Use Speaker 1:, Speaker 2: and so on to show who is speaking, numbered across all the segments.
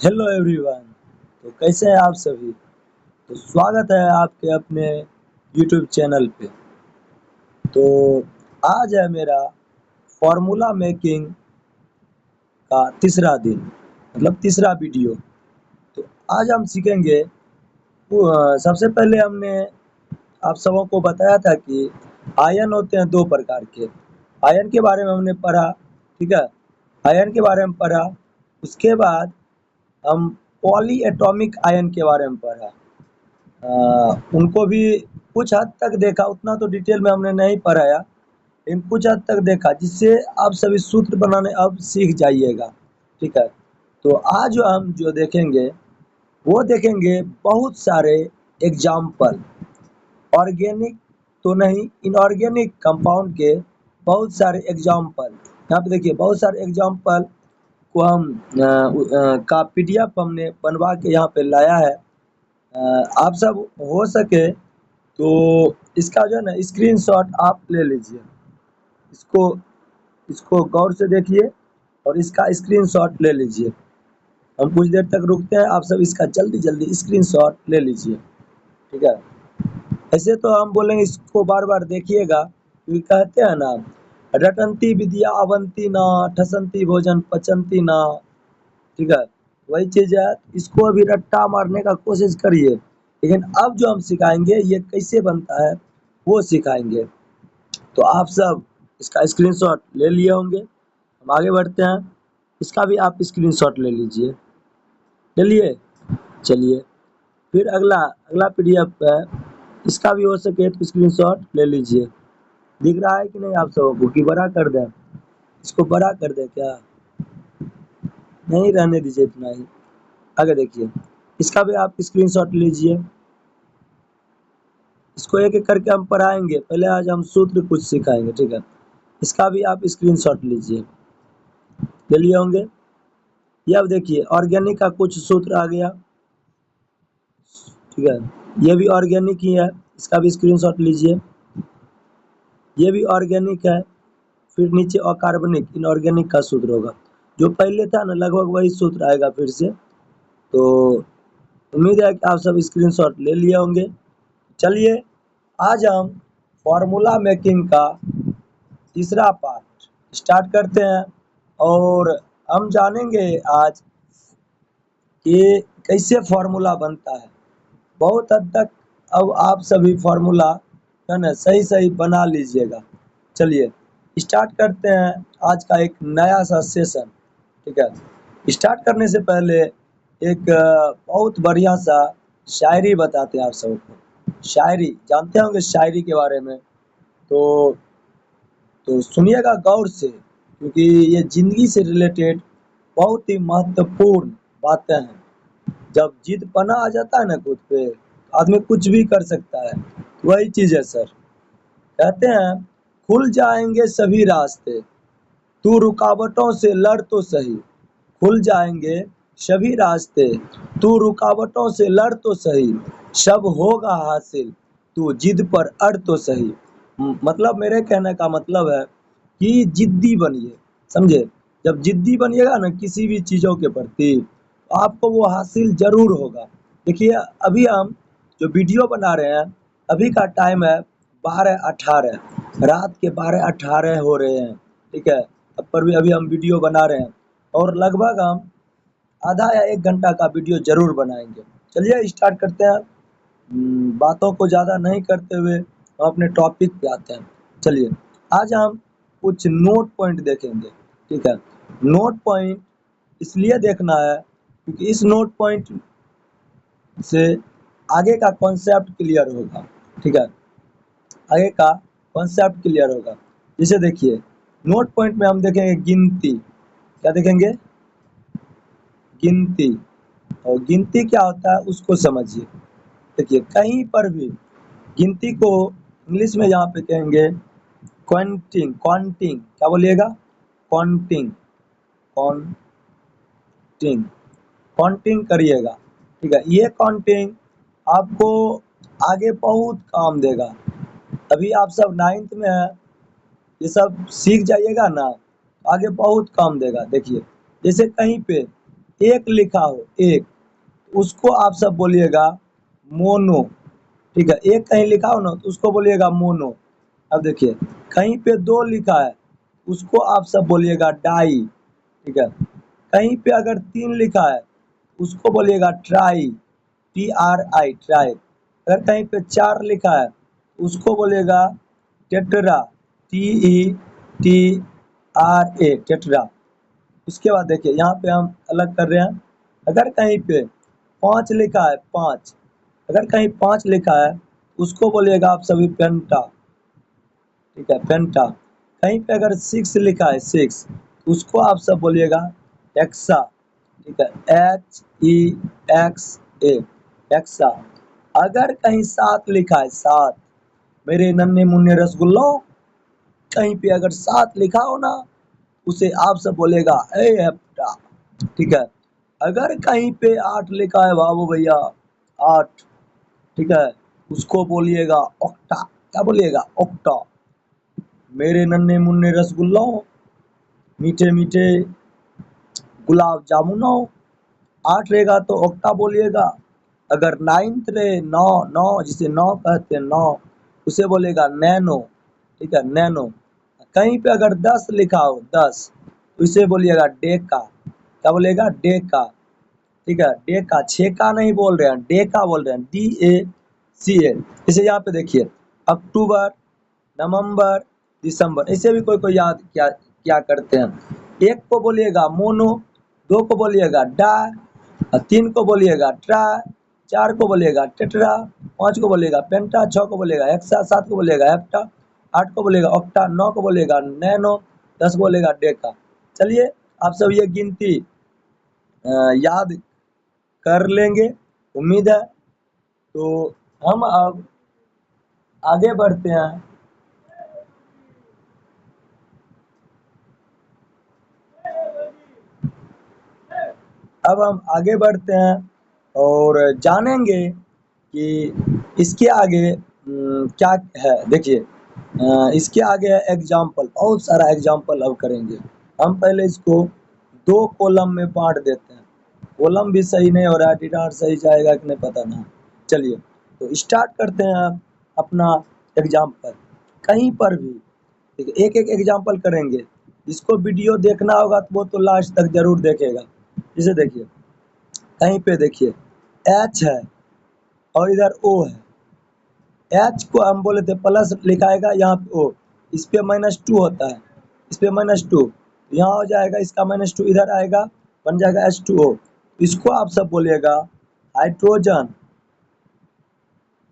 Speaker 1: Hello everyone. तो कैसे हैं आप सभी। तो स्वागत है आपके अपने यूट्यूब चैनल पे। तो आज है मेरा फार्मूला मेकिंग का तीसरा दिन, मतलब तीसरा वीडियो। तो आज हम सीखेंगे। सबसे पहले हमने आप सबों को बताया था कि आयन होते हैं दो प्रकार के। आयन के बारे में हमने पढ़ा, ठीक है। आयन के बारे में पढ़ा। उसके बाद हम पॉली एटॉमिक आयन के बारे में पढ़ा। उनको भी कुछ हद तक देखा, उतना तो डिटेल में हमने नहीं पढ़ाया, लेकिन कुछ हद तक देखा, जिससे आप सभी सूत्र बनाने अब सीख जाइएगा, ठीक है। तो आज हम जो देखेंगे वो देखेंगे बहुत सारे एग्जाम्पल, ऑर्गेनिक तो नहीं, इनऑर्गेनिक कंपाउंड के बहुत सारे एग्जाम्पल। यहाँ पे देखिए बहुत सारे एग्जाम्पल को हम का पीडीएफ हमने बनवा के यहाँ पे लाया है। आप सब हो सके तो इसका जो है ना स्क्रीनशॉट आप ले लीजिए। इसको इसको गौर से देखिए और इसका स्क्रीनशॉट ले लीजिए। हम कुछ देर तक रुकते हैं, आप सब इसका जल्दी जल्दी स्क्रीनशॉट ले लीजिए, ठीक है। ऐसे तो हम बोलेंगे इसको बार बार देखिएगा, क्योंकि कहते हैं ना, रटंती विद्या अवंती ना, ठसंती भोजन पचंती ना, ठीक है। वही चीज है, इसको अभी रट्टा मारने का कोशिश करिए, लेकिन अब जो हम सिखाएंगे ये कैसे बनता है वो सिखाएंगे। तो आप सब इसका स्क्रीनशॉट ले लिए होंगे। हम आगे बढ़ते हैं, इसका भी आप स्क्रीनशॉट ले लीजिए। ले लिए, चलिए फिर अगला अगला पीडीएफ है, इसका भी हो सके तो स्क्रीनशॉट ले लीजिए। दिख रहा है कि नहीं आप सबको, कि बड़ा कर दें, इसको बड़ा कर दें क्या, नहीं रहने दीजिए इतना ही। आगे देखिए, इसका भी आप स्क्रीनशॉट लीजिए। इसको एक एक करके हम पढ़ाएंगे, पहले आज हम सूत्र कुछ सिखाएंगे, ठीक है। इसका भी आप स्क्रीनशॉट लीजिए। ले लिए होंगे। ये अब देखिए ऑर्गेनिक का कुछ सूत्र आ गया, ठीक है। ये भी ऑर्गेनिक ही है, इसका भी स्क्रीनशॉट लीजिए। ये भी ऑर्गेनिक है। फिर नीचे अकार्बनिक इनऑर्गेनिक का सूत्र होगा, जो पहले था ना लगभग वही सूत्र आएगा फिर से। तो उम्मीद है कि आप सब स्क्रीनशॉट ले लिए होंगे। चलिए आज हम फार्मूला मेकिंग का तीसरा पार्ट स्टार्ट करते हैं, और हम जानेंगे आज कि कैसे फार्मूला बनता है। बहुत हद तक अब आप सभी फार्मूला है ना सही सही बना लीजिएगा। चलिए स्टार्ट करते हैं आज का एक नया सा सेशन, ठीक है। स्टार्ट करने से पहले एक बहुत बढ़िया सा शायरी बताते हैं आप सबको। शायरी जानते होंगे शायरी के बारे में, तो सुनिएगा गौर से, क्योंकि ये जिंदगी से रिलेटेड बहुत ही महत्वपूर्ण बातें हैं। जब जिदपना आ जाता है ना खुद पे, आदमी कुछ भी कर सकता है। वही चीज है सर। कहते हैं खुल जाएंगे सभी रास्ते, तू रुकावटों से लड़ तो सही। खुल जाएंगे सभी रास्ते, तू रुकावटों से लड़ तो सही। सब होगा हासिल, तू जिद पर अड़ तो सही। मतलब मेरे कहने का मतलब है कि जिद्दी बनिए, समझे। जब जिद्दी बनिएगा ना किसी भी चीज़ों के प्रति, तो आपको वो हासिल जरूर होगा। देखिए अभी हम जो वीडियो बना रहे हैं, अभी का टाइम है 12:18, रात के 12:18 हो रहे हैं, ठीक है। अब पर भी अभी हम वीडियो बना रहे हैं, और लगभग हम आधा या 1 घंटा का वीडियो जरूर बनाएंगे। चलिए स्टार्ट करते हैं। बातों को ज़्यादा नहीं करते हुए हम अपने टॉपिक पे आते हैं। चलिए आज हम कुछ नोट पॉइंट देखेंगे, ठीक है। नोट पॉइंट इसलिए देखना है क्योंकि इस नोट पॉइंट से आगे का कॉन्सेप्ट क्लियर होगा, ठीक है। आगे का कॉन्सेप्ट क्लियर होगा। जैसे देखिए नोट पॉइंट में हम देखेंगे गिनती। क्या देखेंगे? गिनती। और गिनती क्या होता है उसको समझिए। देखिए कहीं पर भी गिनती को इंग्लिश में यहाँ पे कहेंगे काउंटिंग। काउंटिंग क्या बोलिएगा? काउंटिंग। काउंटिंग। काउंटिंग करिएगा, ठीक है। ये काउंटिंग आपको आगे बहुत काम देगा। अभी आप सब 9th में है, ये सब सीख जाइएगा ना, आगे बहुत काम देगा। देखिए जैसे कहीं पे एक लिखा हो एक, उसको आप सब बोलिएगा मोनो। ठीक है, एक कहीं लिखा हो ना तो उसको बोलिएगा मोनो। अब देखिए कहीं पे दो लिखा है उसको आप सब बोलिएगा डाई। ठीक है, कहीं पे अगर तीन लिखा है उसको बोलिएगा ट्राई, TRI ट्राई। अगर कहीं पे चार लिखा है उसको बोलिएगा टेट्रा, TETRA टेट्रा। उसके बाद देखिए यहाँ पे हम अलग कर रहे हैं। अगर कहीं पे पाँच लिखा है पाँच, अगर कहीं पाँच लिखा है उसको बोलिएगा आप सभी पेंटा। ठीक है, पेंटा। कहीं पे अगर सिक्स लिखा है सिक्स, उसको आप सब बोलिएगा एक्सा। ठीक है, HEXA एक्सा। अगर कहीं सात लिखा है सात, मेरे नन्हे मुन्ने रसगुल्लो, कहीं पे अगर सात लिखा हो ना उसे आप सब बोलेगा ए हेप्टा। ठीक है, अगर कहीं पे आठ लिखा है बाबू भैया आठ, ठीक है, उसको बोलिएगा ऑक्टा। क्या बोलिएगा? ऑक्टा। मेरे नन्हे मुन्ने रसगुल्लों, मीठे मीठे गुलाब जामुनों, आठ रहेगा तो ऑक्टा बोलिएगा। अगर नाइन्थ रहे नौ, नौ जिसे नौ कहते हैं नौ, उसे बोलेगा नैनो। ठीक है, नैनो। कहीं पे अगर दस लिखा हो दस, तो इसे बोलिएगा डेका। क्या बोलेगा? डेका। ठीक है, डेका, छेका नहीं बोल रहे हैं, डेका बोल रहे हैं, DACA। जैसे यहाँ पे देखिए अक्टूबर, नवंबर, दिसंबर, ऐसे भी कोई कोई याद क्या क्या करते हैं। एक को बोलिएगा मोनो, दो को बोलिएगा डा, तीन को बोलिएगा ट्रा, चार को बोलिएगा टेट्रा, पाँच को बोलिएगा पेंटा, छः को बोलिएगा हेक्सा, सात को बोलिएगा हेप्टा, आठ को बोलिएगा ऑक्टा, नौ को बोलिएगा नैनो, 10 बोलेगा डेका। चलिए आप सब ये गिनती याद कर लेंगे, उम्मीद है। तो हम अब आगे बढ़ते हैं। अब हम आगे बढ़ते हैं और जानेंगे कि इसके आगे क्या है। देखिए इसके आगे है एग्जाम्पल, बहुत सारा एग्जाम्पल अब करेंगे। हम पहले इसको दो कॉलम में बांट देते हैं। कॉलम भी सही नहीं हो रहा है, डिटार सही जाएगा कि नहीं पता नहीं। चलिए तो स्टार्ट करते हैं अपना एग्जाम्पल। कहीं पर भी देखिए एक एक एग्जाम्पल करेंगे। जिसको वीडियो देखना होगा तो वो तो लास्ट तक जरूर देखेगा। जैसे देखिए कहीं पे देखिए एच है और इधर ओ है। एच को हम बोले थे प्लस लिखाएगा, यहाँ पे ओ, इस पे -2 होता है, इस पे -2, यहाँ हो जाएगा, इसका -2 इधर आएगा, बन जाएगा H2O। इसको आप सब बोलिएगा हाइड्रोजन,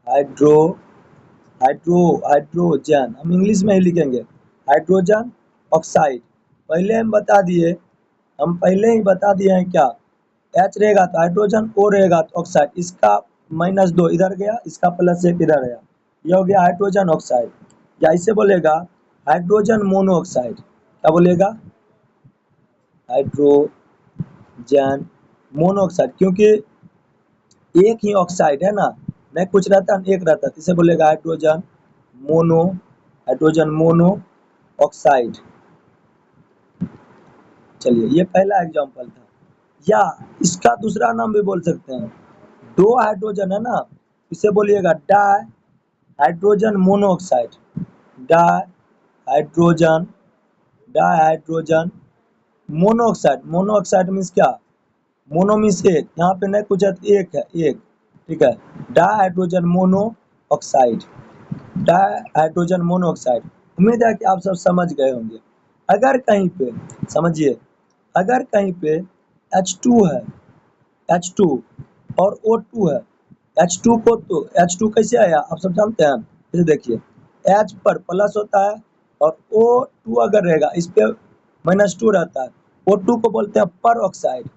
Speaker 1: हाइड्रो हाइड्रो हाइड्रोजन, हम इंग्लिश में ही लिखेंगे हाइड्रोजन ऑक्साइड। पहले हम बता दिए, हम पहले ही बता दिए हैं क्या, H रहेगा तो हाइड्रोजन, O रहेगा तो ऑक्साइड। इसका -2 इधर गया, इसका +1 इधर आया, यह हो गया हाइड्रोजन ऑक्साइड। या इसे बोलेगा हाइड्रोजन मोनोऑक्साइड। क्या बोलेगा? हाइड्रोजन मोनोऑक्साइड, क्योंकि एक ही ऑक्साइड है ना, नहीं कुछ रहता है एक रहता है, इसे बोलेगा hydrogen mono, hydrogen mono oxide. चलिए ये पहला एग्जांपल था। या इसका दूसरा नाम भी बोल सकते हैं, दो हाइड्रोजन है ना, इसे बोलिएगा di hydrogen monoxide. Di hydrogen, di hydrogen monoxide. Monoxide means क्या? मोनो मीन्स एक, यहाँ पे नहीं कुछ है तो एक है, एक। ठीक है, di hydrogen mono oxide, di hydrogen monoxide. उम्मीद है कि आप सब समझ गए होंगे। अगर कहीं पे समझिए, अगर कहीं पे H2 है, H2 और O2 है, H2 को तो H2 कैसे आया आप सब जानते हैं। जैसे देखिए H पर प्लस होता है और O2 अगर रहेगा इस पे -2 रहता है। O2 को बोलते हैं पर ऑक्साइड।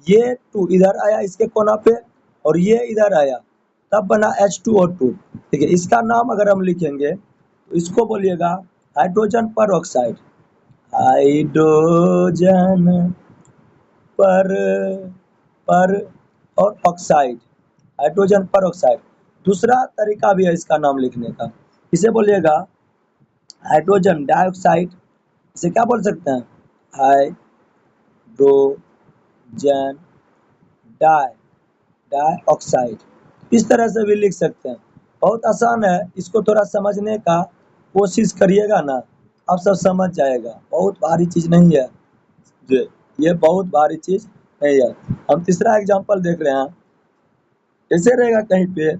Speaker 1: ये 2 इधर आया इसके कोना पे और ये इधर आया, तब बना H2O2। देखिए इसका नाम अगर हम लिखेंगे तो इसको बोलिएगा हाइड्रोजन पर ऑक्साइड, हाइड्रोजन पर पर और ऑक्साइड, हाइड्रोजन पर ऑक्साइड। दूसरा तरीका भी है इसका नाम लिखने का, इसे बोलिएगा हाइड्रोजन डाइऑक्साइड। इसे क्या बोल सकते हैं? Hydrogen di dioxide. इस तरह से भी लिख सकते हैं। बहुत आसान है, इसको थोड़ा समझने का कोशिश करिएगा ना, आप सब समझ जाएगा। बहुत भारी चीज़ नहीं है ये बहुत भारी चीज़ नहीं है। हम तीसरा एग्जांपल देख रहे हैं। ऐसे रहेगा कहीं पे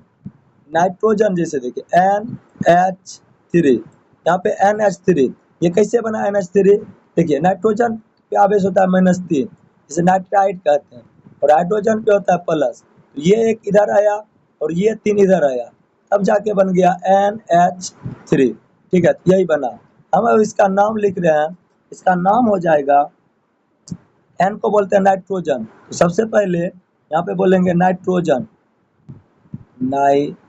Speaker 1: नाइट्रोजन, जैसे देखिए NH3, यहाँ पे NH3, ये कैसे बना NH3? देखिए नाइट्रोजन पे आवेश होता है -3, जिसे नाइट्राइड कहते हैं, और हाइड्रोजन पे होता है प्लस। ये एक इधर आया और ये 3 इधर आया, तब जाके बन गया NH3। ठीक है, यही बना। हम अब इसका नाम लिख रहे हैं। इसका नाम हो जाएगा, N को बोलते हैं नाइट्रोजन, तो सबसे पहले यहाँ पे बोलेंगे नाइट्रोजन, नाइट्रोजन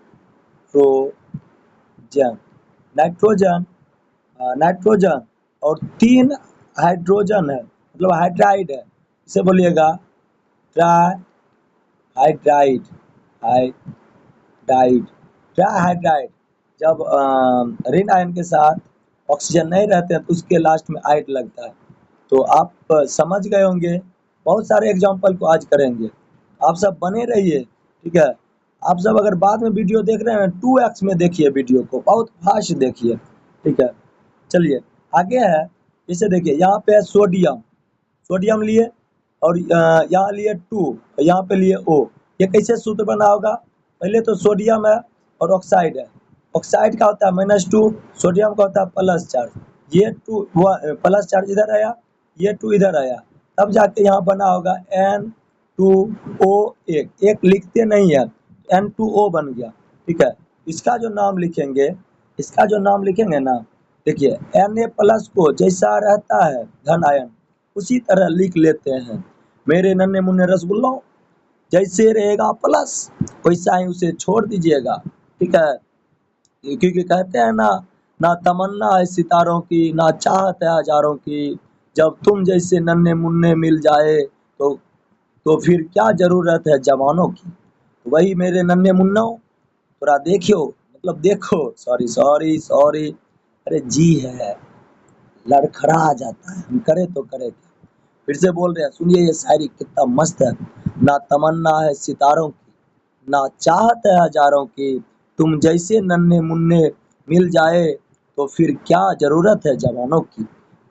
Speaker 1: नाइट्रोजन नाइट्रोजन, और 3 हाइड्रोजन है, मतलब हाइड्राइड है, इसे बोलिएगा ट्राई हाइड्राइड हाइड्राइड ट्राइहाइड्राइड। जब ऋण आयन के साथ ऑक्सीजन नहीं रहते हैं तो उसके लास्ट में आइड लगता है। तो आप समझ गए होंगे। बहुत सारे एग्जाम्पल को आज करेंगे, आप सब बने रहिए। ठीक है, आप सब अगर बाद में वीडियो देख रहे हैं 2x में देखिए वीडियो को, बहुत फास्ट देखिए। ठीक है, चलिए आगे है। जैसे देखिए यहाँ पे है सोडियम, सोडियम लिए और यहाँ लिए 2, यहाँ पे लिए O। ये कैसे सूत्र बना होगा? पहले तो सोडियम है और ऑक्साइड है। ऑक्साइड का होता है -2, सोडियम का होता है प्लस चार्ज। ये 2 प्लस चार्ज इधर आया, ये 2 इधर आया, तब जाके यहाँ बना होगा N2O। एक लिखते नहीं है, N2O बन गया। ठीक है, इसका जो नाम लिखेंगे, इसका जो नाम लिखेंगे ना, देखिए Na+ को जैसा रहता है धन आयन, उसी तरह लिख लेते हैं। मेरे नन्हे मुन्ने रसगुल्लों, जैसे रहेगा प्लस वैसा ही उसे छोड़ दीजिएगा। ठीक है, क्योंकि कहते हैं ना, ना तमन्ना है सितारों की, ना चाहत है हजारों की, जब तुम जैसे नन्हे मुन्ने मिल जाए तो फिर क्या जरूरत है जवानों की। तो वही मेरे नन्हे मुन्नों, थोड़ा देखियो, मतलब देखो, सॉरी सॉरी सॉरी, अरे जी है, लड़खड़ा आ जाता है, हम करे तो करे क्या। फिर से बोल रहे हैं, सुनिए ये शायरी कितना मस्त है। ना तमन्ना है सितारों की, ना चाहत है हजारों की, तुम जैसे नन्हे मुन्ने मिल जाए तो फिर क्या जरूरत है जवानों की।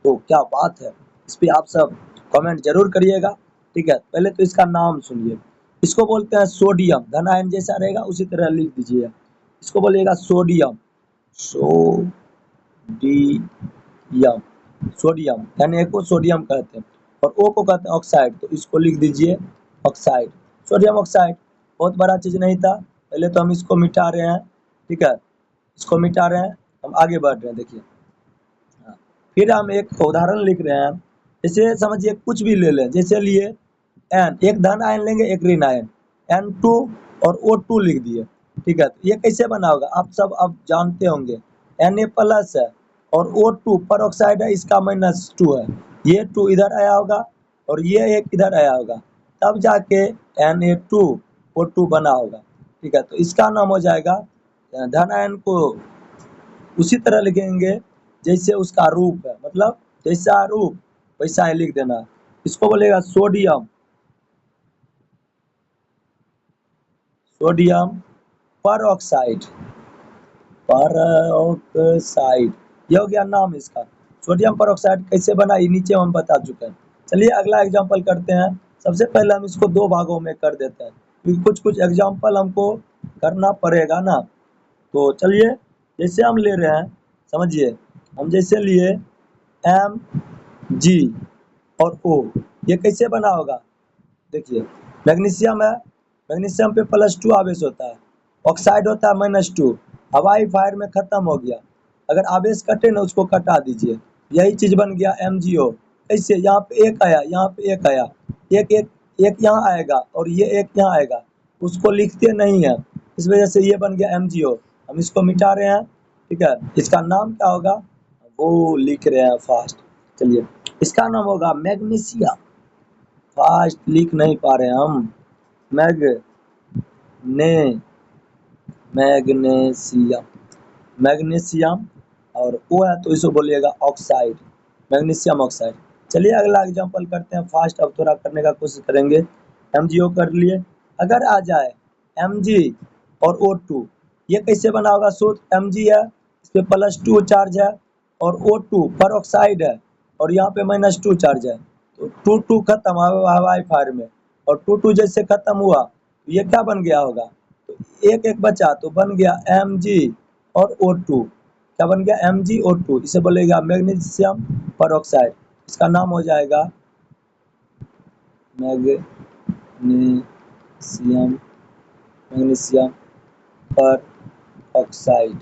Speaker 1: तो क्या बात है, इस पे आप सब कमेंट जरूर करिएगा। ठीक है, पहले तो इसका नाम सुनिए। इसको बोलते हैं सोडियम, धन आयन जैसा रहेगा उसी तरह लिख दीजिए। इसको बोलिएगा सोडियम, सोडियम, सोडियम यानी को सोडियम कहते हैं, और O को कहते हैं ऑक्साइड, तो इसको लिख दीजिए ऑक्साइड, सोडियम ऑक्साइड। बहुत बड़ा चीज नहीं था। पहले तो हम इसको मिटा रहे हैं। ठीक है, इसको मिटा रहे हैं, हम आगे बढ़ रहे हैं। देखिए फिर हम एक उदाहरण लिख रहे हैं। जैसे समझिए कुछ भी ले लें, जैसे लिए N, एक धन आयन लेंगे एक ऋण आयन, N2 और O2 लिख दिए। ठीक है, तो ये कैसे बना होगा आप सब अब जानते होंगे। Na+ है और O2 पर ऑक्साइड है, इसका -2 है, ये 2 इधर आया होगा और ये एक इधर आया होगा, तब जाके Na2O2 बना होगा। ठीक है, तो इसका नाम हो जाएगा, धन आयन को उसी तरह लिखेंगे जैसे उसका रूप है, मतलब जैसा रूप वैसा ही लिख देना। इसको बोलेगा सोडियम, सोडियम पर ऑक्साइड, पर ऑक्साइड, ये हो गया नाम इसका। सोडियम पर ऑक्साइड कैसे बना ये नीचे हम बता चुके हैं। चलिए अगला एग्जांपल करते हैं। सबसे पहले हम इसको 2 भागों में कर देते हैं, क्योंकि कुछ कुछ एग्जांपल हमको करना पड़ेगा ना। तो चलिए, जैसे हम ले रहे हैं, समझिए हम जैसे लिए Mg और O, ये कैसे बना होगा? देखिए मैग्नीशियम है, मैग्नीशियम पे +2 आवेश होता है, ऑक्साइड होता है -2, हवाई फायर में खत्म हो गया। अगर आवेश कटे ना उसको कटा दीजिए, यही चीज बन गया MgO। कैसे? यहाँ पे एक आया, यहाँ पे एक आया, एक एक एक यहाँ आएगा और ये एक यहाँ आएगा, उसको लिखते नहीं है, इस वजह से ये बन गया MgO। हम इसको मिटा रहे हैं। ठीक है, इसका नाम क्या होगा वो लिख रहे हैं फास्ट। चलिए, इसका नाम होगा मैग्नीशियम। फास्ट लिख नहीं पा रहे हैं हम। मैग्ने मैग्नीशियम, मैग्नीशियम, और वो है तो इसको बोलिएगा ऑक्साइड, मैग्नीशियम ऑक्साइड। चलिए अगला एग्जांपल करते हैं फास्ट, अब थोड़ा करने का कोशिश करेंगे। MgO कर लिए। अगर आ जाए Mg और O2, ये कैसे बना होगा सूत्र? Mg है, इस पे +2 चार्ज है, और O2 पर ऑक्साइड है, और यहाँ पे -2 चार्ज है, तो 2 खत्म हवाई फायर में, और 2 जैसे खत्म हुआ तो ये क्या बन गया होगा? तो एक बचा, तो बन गया Mg और O2। क्या बन गया? MgO2। इसे बोलेगा मैग्नीशियम पर ऑक्साइड। इसका नाम हो जाएगा मैग्नीशियम मैग्नीशियम पर ऑक्साइड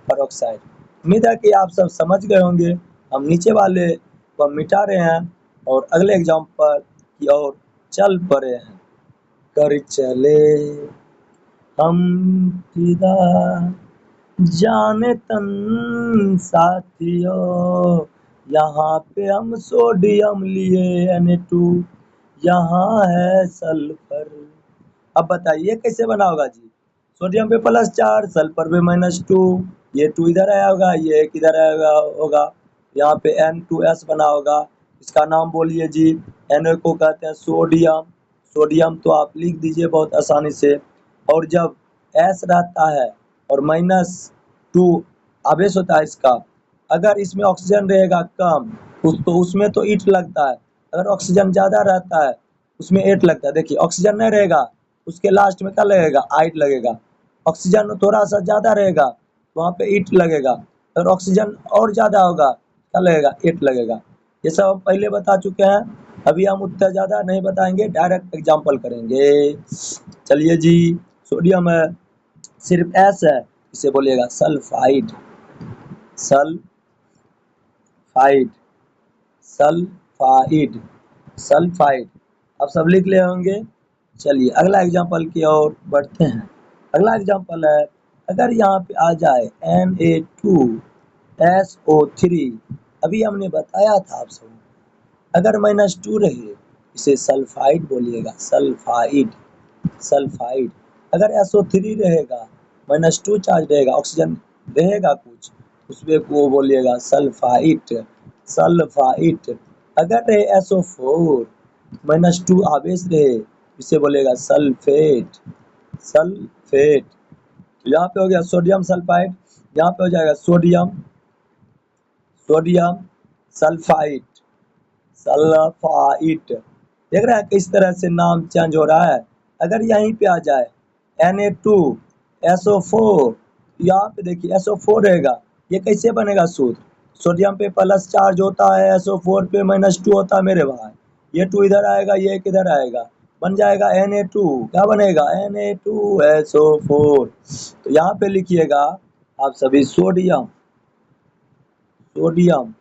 Speaker 1: पर ऑक्साइड। उम्मीद है कि आप सब समझ गए होंगे। हम नीचे वाले को मिटा रहे हैं और अगले एग्जाम्पल की ओर चल पड़े हैं। कर चले हम फिदा जाने तन साथियों, यहाँ पे हम सोडियम लिए Na2, यहाँ है सल्फर। अब बताइए कैसे बना होगा जी? सोडियम पे +4, सल्फर पे -2, ये 2 इधर आया होगा, ये 1 इधर आया होगा, यहाँ पे N2S बना होगा। इसका नाम बोलिए जी। Na को कहते हैं सोडियम। सोडियम तो आप लिख दीजिए बहुत आसानी से। और जब S रहता है और -2 आवेश होता है इसका, अगर इसमें ऑक्सीजन रहेगा कम, तो उसमें तो ईट लगता है। अगर ऑक्सीजन ज़्यादा रहता है उसमें 8 लगता है। देखिए ऑक्सीजन नहीं रहेगा, उसके लास्ट में क्या लगेगा? आइट लगेगा। ऑक्सीजन थोड़ा सा ज़्यादा रहेगा तो वहाँ पे ईट लगेगा। अगर ऑक्सीजन और ज़्यादा होगा क्या लगेगा? 8 लगेगा। ये सब हम पहले बता चुके हैं। अभी हम उतना ज़्यादा नहीं बताएंगे, डायरेक्ट एग्जाम्पल करेंगे। चलिए जी, सोडियम है, सिर्फ S है, इसे बोलिएगा सल्फाइड। Sulphide sulphide sulphide. आप सब लिख ले होंगे। चलिए अगला एग्जाम्पल की ओर बढ़ते हैं। अगला एग्जाम्पल है, अगर यहाँ पे आ जाए Na2SO3। अभी हमने बताया था आप सब, अगर -2 रहे इसे सल्फाइड बोलिएगा, सल्फाइड सल्फाइड। अगर SO3 रहेगा, -2 चार्ज रहेगा, ऑक्सीजन रहेगा कुछ, उसमें वो बोलिएगा सल्फाइट सल्फाइट। अगर रहे SO4, -2 आवेश रहे, इसे बोलेगा सल्फेट सल्फेट। तो यहाँ पे हो गया सोडियम सल्फाइड, यहाँ पे हो जाएगा सोडियम सोडियम सल्फाइट सल्फाइट। देख रहे हैं किस तरह से नाम चेंज हो रहा है। अगर यहीं पे आ जाए Na2SO4, यहाँ पे देखिए SO4 रहेगा, ये कैसे बनेगा सूत्र? सोडियम पे प्लस चार्ज होता है, SO4 पे -2 होता है मेरे भाई। ये 2 इधर आएगा, ये किधर आएगा, बन जाएगा Na2। क्या बनेगा? Na2SO4। तो यहाँ पे लिखिएगा आप सभी सोडियम सोडियम,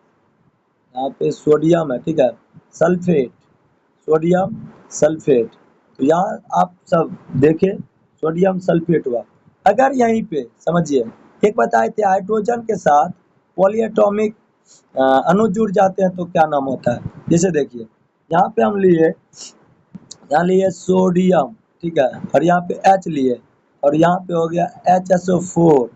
Speaker 1: यहाँ पे सोडियम है, ठीक है, सल्फेट सोडियम सल्फेट। तो यहाँ आप सब देखें सोडियम सल्फेट हुआ। अगर यहीं पे समझिए, एक बताए थे हाइड्रोजन के साथ पॉलीएटॉमिक अणु जुड़ जाते हैं तो क्या नाम होता है? जैसे देखिए यहाँ पे हम लिए, यहाँ लिए सोडियम, ठीक है, और यहाँ पे H लिए, और यहाँ पे हो गया HSO4।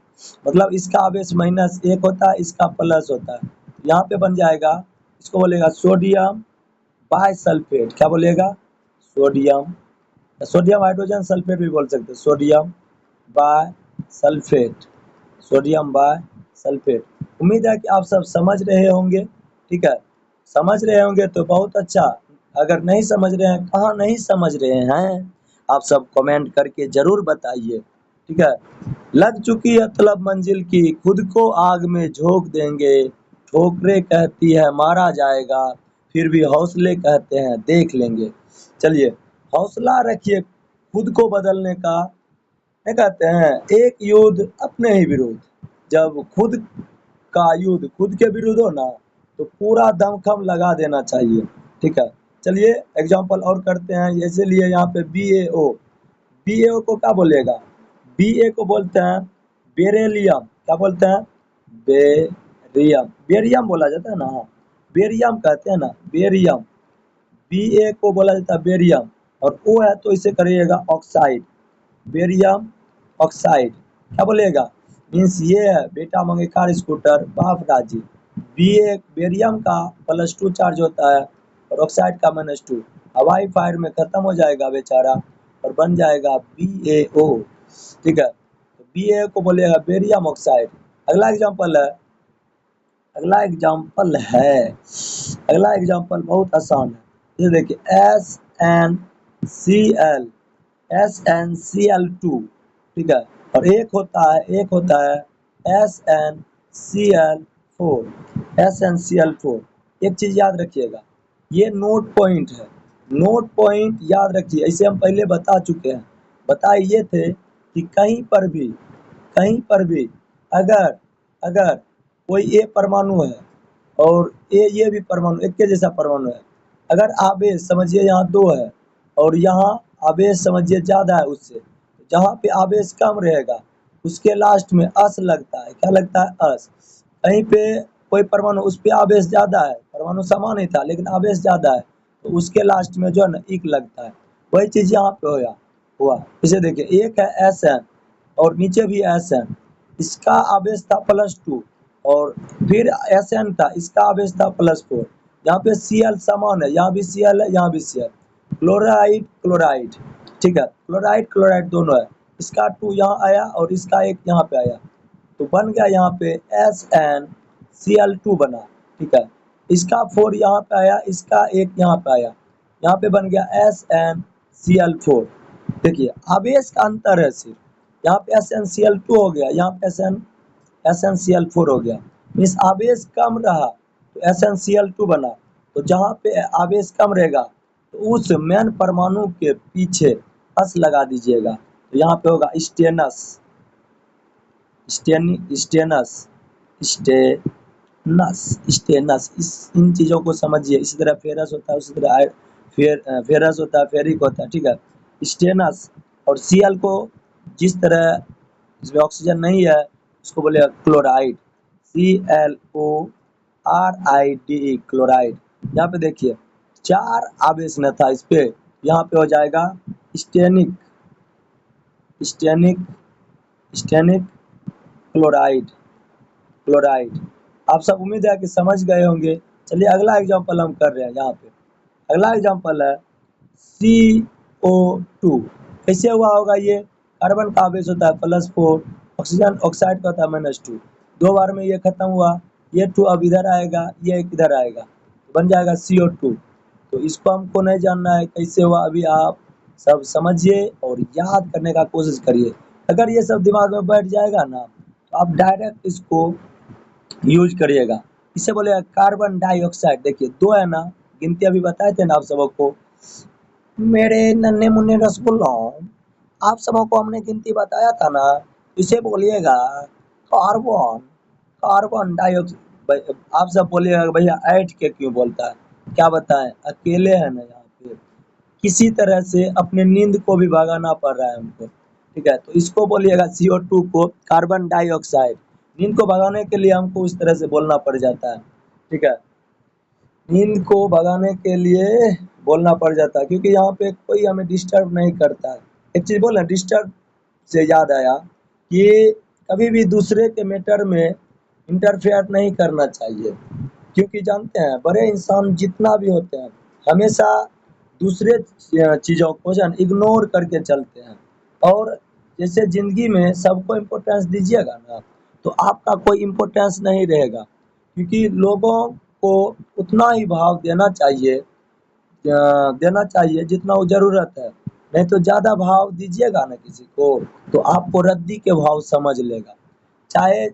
Speaker 1: मतलब इसका आवेश -1 होता है, इसका प्लस होता है। यहाँ पे बन जाएगा, इसको बोलेगा सोडियम बाइसल्फेट। क्या बोलेगा? सोडियम सोडियम हाइड्रोजन सल्फेट भी बोल सकते हैं, सोडियम बाइसल्फेट सोडियम बाइसल्फेट। उम्मीद है कि आप सब समझ रहे होंगे, ठीक है। समझ रहे होंगे तो बहुत अच्छा। अगर नहीं समझ रहे हैं, कहाँ नहीं समझ रहे हैं, आप सब कमेंट करके जरूर बताइए, ठीक है। लग चुकी है तलब मंजिल की, खुद को आग में झोंक देंगे, ठोकरें कहती है मारा जाएगा, फिर भी हौसले कहते हैं देख लेंगे। चलिए हौसला रखिए खुद को बदलने का। क्या कहते हैं? एक युद्ध अपने ही विरुद्ध। जब खुद का युद्ध खुद के विरुद्ध हो ना, तो पूरा दमखम लगा देना चाहिए, ठीक है। चलिए एग्जाम्पल और करते हैं। जैसे लिए यहाँ पे BaO। BaO को क्या बोलेगा? Ba को बोलते हैं बेरेलियम। क्या बोलते हैं? बेरियम बेरियम बोला जाता है ना, हाँ, बेरियम कहते हैं ना, बेरियम। Ba को बोला जाता है बेरियम, और O है तो इसे करिएगा ऑक्साइड, बेरियम ऑक्साइड। क्या बोलेगा? मीन्स ये है बेटा मंगेकार स्कूटर बाप राजी। Ba बेरियम का +2 चार्ज होता है और ऑक्साइड का -2। हवाई फायर में खत्म हो जाएगा बेचारा और बन जाएगा BaO। ठीक है, तो BaO को बोलिएगा बेरियम ऑक्साइड। अगला एग्जांपल है, अगला एग्जांपल है अगला एग्जांपल बहुत आसान है। ये देखिए SnCl, SnCl2। ठीक है, और एक होता है SnCl4, SnCl4। एक चीज याद रखिएगा, ये नोट पॉइंट है, नोट पॉइंट याद रखिए। इसे हम पहले बता चुके हैं। बताए ये थे कि कहीं पर भी अगर अगर कोई ए परमाणु है और ये भी परमाणु एक के जैसा परमाणु है, अगर आवेश समझिए यहाँ 2 है और यहाँ आवेश समझिए ज़्यादा है उससे, जहाँ पे आवेश कम रहेगा उसके लास्ट में अस लगता है। क्या लगता है? अस। कहीं पे कोई परमाणु उस पे आवेश ज़्यादा है, परमाणु समान ही था लेकिन आवेश ज़्यादा है, तो उसके लास्ट में जो है ना इक लगता है। वही चीज़ यहाँ पे हुआ। इसे देखिए, एक है Sn और नीचे भी Sn, इसका आवेश था +2 और फिर Sn था, इसका आवेश था +4। यहाँ पे Cl समान है, यहाँ भी Cl है, यहाँ भी Cl। क्लोराइड क्लोराइड, ठीक है, क्लोराइड क्लोराइड दोनों है। इसका 2 यहाँ आया और इसका 1 यहाँ पे आया, तो बन गया यहाँ पे SnCl2 बना। ठीक है, इसका 4 यहाँ पे आया, इसका 1 यहाँ पे आया, यहाँ पे बन गया SnCl4। देखिए आवेश का अंतर है सिर्फ, यहाँ पे SnCl2 हो गया, यहाँ पे SnCl4 हो गया। इस आवेश कम रहा तो SnCl2 बना। तो जहाँ पे आवेश कम रहेगा तो उस मेन परमाणु के पीछे अस लगा दीजिएगा, तो यहाँ पे होगा स्टेनस, स्टेनस, इन चीज़ों को समझिए। इसी तरह फेरस होता है, उसी तरह फेरस होता है, फेरिक होता है। ठीक है, स्टेनस और Cl को जिस तरह इसमें ऑक्सीजन नहीं है उसको बोलेगा क्लोराइड, ClORide, क्लोराइड। यहाँ पे देखिए 4 आवेश न था इस पे, यहाँ पे हो जाएगा स्टेनिक, स्टेनिक, स्टेनिक क्लोराइड, क्लोराइड। आप सब उम्मीद है कि समझ गए होंगे। चलिए अगला एग्जांपल हम कर रहे हैं यहाँ पे। अगला एग्जांपल है CO2। कैसे हुआ होगा ये? कार्बन का आवेश होता है +4, ऑक्सीजन ऑक्साइड का होता है -2। 2 बार में ये खत्म हुआ, ये 2 अब इधर आएगा, ये एक इधर आएगा, बन जाएगा CO2। तो इसको हमको नहीं जानना है कैसे हुआ, अभी आप सब समझिए और याद करने का कोशिश करिए। अगर ये सब दिमाग में बैठ जाएगा ना तो आप डायरेक्ट इसको यूज करिएगा। इसे बोलेगा कार्बन डाइऑक्साइड। देखिए 2 है ना, गिनती अभी बताए थे ना आप सबको, मेरे नन्हे मुन्ने रसगुल्लों, आप सबों को हमने गिनती बताया था ना। इसे बोलिएगा कार्बन, कार्बन डाइऑक्साइड। आप सब बोलिएगा भैया ऐठ के क्यों बोलता है, क्या बताएं, अकेले है ना यहाँ पे, किसी तरह से अपने नींद को भी भगाना पड़ रहा है हमको। ठीक है, तो इसको बोलिएगा CO2 को कार्बन डाइऑक्साइड। नींद को भगाने के लिए हमको उस तरह से बोलना पड़ जाता है। ठीक है, नींद को भगाने के लिए बोलना पड़ जाता है क्योंकि यहाँ पे कोई हमें डिस्टर्ब नहीं करता है। एक चीज़ बोले, डिस्टर्ब से याद आया कि कभी भी दूसरे के मैटर में इंटरफेयर नहीं करना चाहिए, क्योंकि जानते हैं बड़े इंसान जितना भी होते हैं हमेशा दूसरे चीज़ों को जो है इग्नोर करके चलते हैं। और जैसे ज़िंदगी में सबको इम्पोर्टेंस दीजिएगा ना तो आपका कोई इम्पोर्टेंस नहीं रहेगा, क्योंकि लोगों को उतना ही भाव देना चाहिए जितना वो ज़रूरत है। नहीं तो ज़्यादा भाव दीजिएगा ना किसी को तो आपको रद्दी के भाव समझ लेगा, चाहे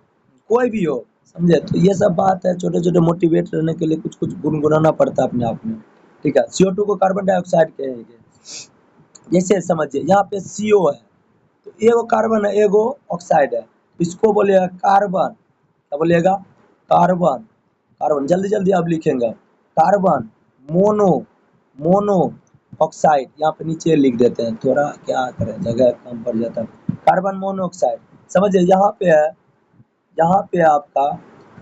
Speaker 1: कोई भी हो, समझे। तो ये सब बात है, छोटे-छोटे मोटिवेट रहने के लिए कुछ-कुछ गुनगुनाना पड़ता है अपने आप में। ठीक है, CO2 को कार्बन डाइऑक्साइड कहेंगे। जैसे समझिए यहाँ पे CO है, तो एगो कार्बन है, एगो ऑक्साइड है, इसको बोलिएगा कार्बन। क्या बोलिएगा? Carbon, carbon. जल्दी-जल्दी आप लिखेंगे, कार्बन मोनो, मोनो ऑक्साइड। यहाँ पे नीचे लिख देते हैं, थोड़ा क्या करें जगह कम पड़ जाता है। कार्बन मोनोऑक्साइड, समझिए यहाँ पे है, यहाँ पे आपका,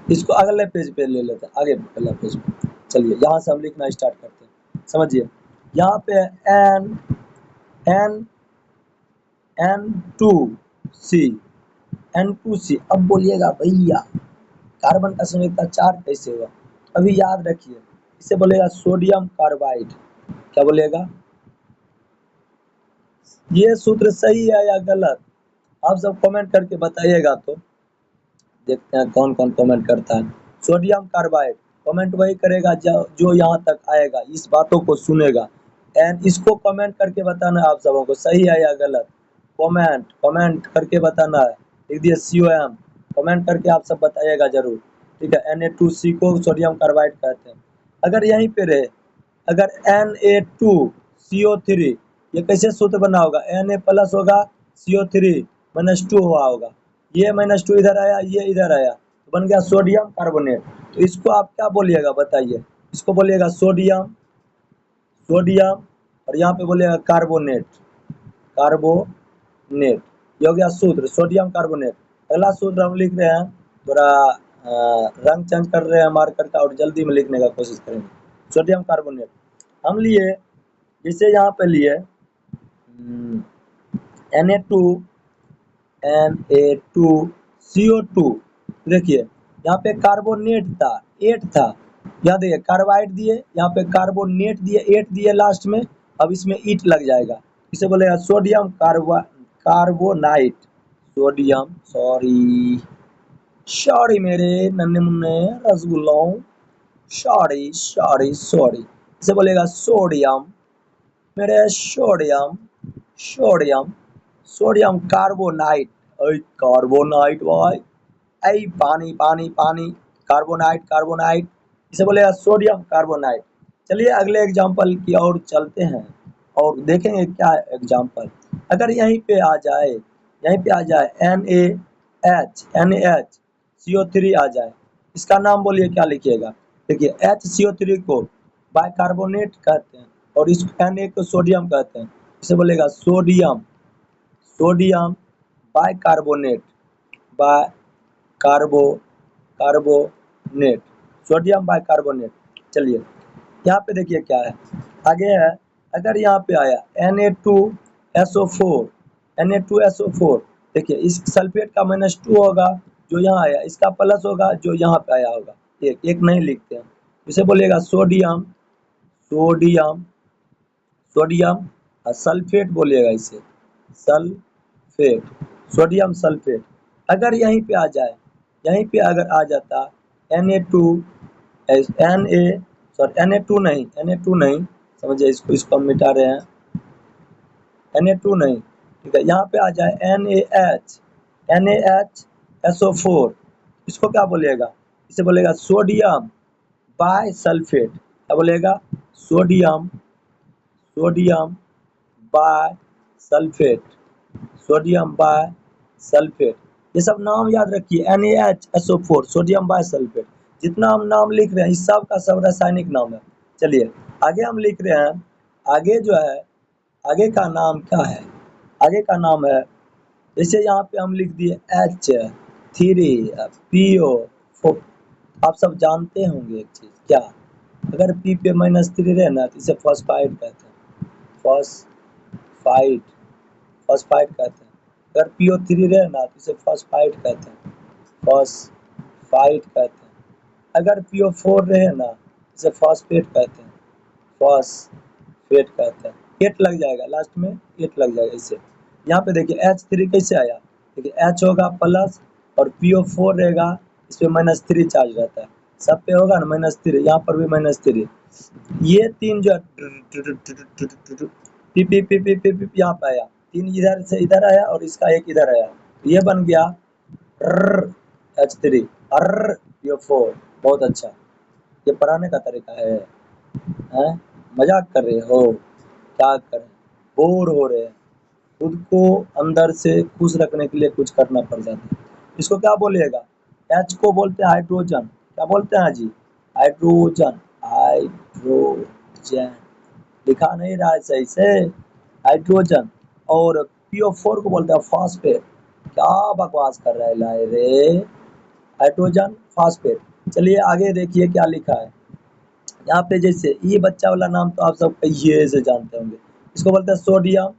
Speaker 1: इसको अगले पेज पे ले लेते हैं, आगे अगला पेज पे। चलिए यहाँ से हम लिखना स्टार्ट करते हैं। समझिए यहाँ पे एन एन N2C, N2C। अब बोलिएगा भैया कार्बन का संयुक्ता 4 कैसे हुआ? अभी याद रखिए, इसे बोलेगा सोडियम कार्बाइड। क्या बोलिएगा, ये सूत्र सही है या गलत? आप सब कमेंट करके बताइएगा, तो देखते हैं कौन कौन कमेंट करता है। सोडियम कार्बाइड, कमेंट वही करेगा जो यहाँ तक आएगा, इस बातों को सुनेगा। एंड इसको कमेंट करके बताना है आप सबों को, सही है या गलत। कमेंट करके बताना है। लिख दिए COM, कमेंट करके आप सब बताइएगा जरूर, ठीक है। Na2C को सोडियम कार्बाइड कहते हैं। अगर यहीं पे रहे, अगर Na2CO3, ये कैसे सूत्र बना होगा, Na प्लस होगा, CO3 -2 हुआ होगा, ये -2 इधर आया, ये इधर आया, तो बन गया सोडियम कार्बोनेट। तो इसको आप क्या बोलिएगा बताइए, इसको बोलिएगा सोडियम और यहाँ पे बोलिएगा कार्बोनेट, ये हो गया सूत्र सोडियम कार्बोनेट। अगला सूत्र हम लिख रहे हैं, थोड़ा रंग चेंज कर रहे हैं मार्कर का और जल्दी में लिखने का कोशिश करेंगे। सोडियम कार्बोनेट हम लिए, जैसे यहाँ पे लिए Na2CO2, देखिए यहाँ पे कार्बोनेट था, 8 था, यहाँ देखिए कार्बाइड दिए, यहाँ पे कार्बोनेट दिए, 8 दिए लास्ट में। अब इसमें ईट लग जाएगा, इसे बोलेगा सोडियम कार्बोनाइट, सोडियम, सॉरी मेरे नन्हे मुन्ने रसगुल्लों, सॉरी, इसे बोलेगा सोडियम, मेरे सोडियम कार्बोनाइट, कार्बोनाइट भाई, पानी, कार्बोनाइट, इसे बोलेगा सोडियम कार्बोनाइट। चलिए अगले एग्जाम्पल की ओर चलते हैं और देखेंगे क्या एग्जाम्पल। अगर यहीं पे आ जाए NaHCO3 आ जाए, इसका नाम बोलिए क्या लिखिएगा। देखिए HCO3 को बाइकार्बोनेट कहते हैं और इस Na को सोडियम कहते हैं, इसे बोलेगा sodium bicarbonate, carbonate, sodium bicarbonate. चलिए यहाँ पे देखिए क्या है, आगे है। अगर यहाँ पे आया Na2SO4, देखिए इस सल्फेट का -2 होगा जो यहाँ आया, इसका प्लस होगा जो यहाँ पे आया होगा, एक नहीं लिखते हैं, इसे बोलिएगा सोडियम सल्फेट बोलिएगा, इसे सल्फेट, सोडियम सल्फेट। अगर यहीं पे आ जाए, यहीं पे अगर आ जाता Na2 नहीं, समझिए इसको हम मिटा रहे हैं, Na2 नहीं, ठीक है। यहाँ पे आ जाए NaHSO4, इसको क्या बोलिएगा, इसे बोलेगा सोडियम बाइसल्फेट, क्या बोलेगा, सोडियम बाइसल्फेट, ये सब नाम याद रखिए। NaHSO4, सोडियम बाइसल्फेट, जितना हम नाम लिख रहे हैं इस सब का सब रासायनिक नाम है। चलिए आगे हम लिख रहे हैं, आगे जो है, आगे का नाम क्या है, आगे का नाम है, जैसे यहाँ पे हम लिख दिए H3PO4। आप सब जानते होंगे एक चीज, क्या, अगर P पे -3 रहे ना तो इसे फॉस्फाइड कहते हैं, फॉस्फाइड कहते हैं। अगर PO3 रहे ना तो इसे फॉस्फाइड कहते हैं, अगर PO4 रहे ना इसे फॉस्फेट कहते हैं, एट लग जाएगा लास्ट में, एट लग जाएगा इसे। यहाँ पे देखिए H3 कैसे आया, देखिए H होगा प्लस और PO4 रहेगा, इस पे -3 चार्ज रहता है, सब पे होगा ना -3, यहाँ पर भी -3, ये तीन जो पी यहाँ पे आया, तीन इधर से इधर आया और इसका एक इधर आया, ये बन गया H3 PO4। बहुत अच्छा, ये पढ़ाने का तरीका है, मजाक कर रहे हो, क्या करें, बोर हो रहे हैं, खुद को अंदर से खुश रखने के लिए कुछ करना पड़ जाता है। इसको क्या बोलिएगा, H को बोलते हैं हाइड्रोजन, क्या बोलते हैं जी, हाइड्रोजन, लिखा नहीं रहा है सही से, हाइड्रोजन। और PO4 को बोलते हैं फॉस्फेट, क्या बकवास कर रहा है लाए रे, हाइड्रोजन फॉस्फेट। चलिए आगे देखिए क्या लिखा है यहाँ पे, जैसे ये बच्चा वाला नाम तो आप सब ये से जानते होंगे, इसको बोलते हैं सोडियम,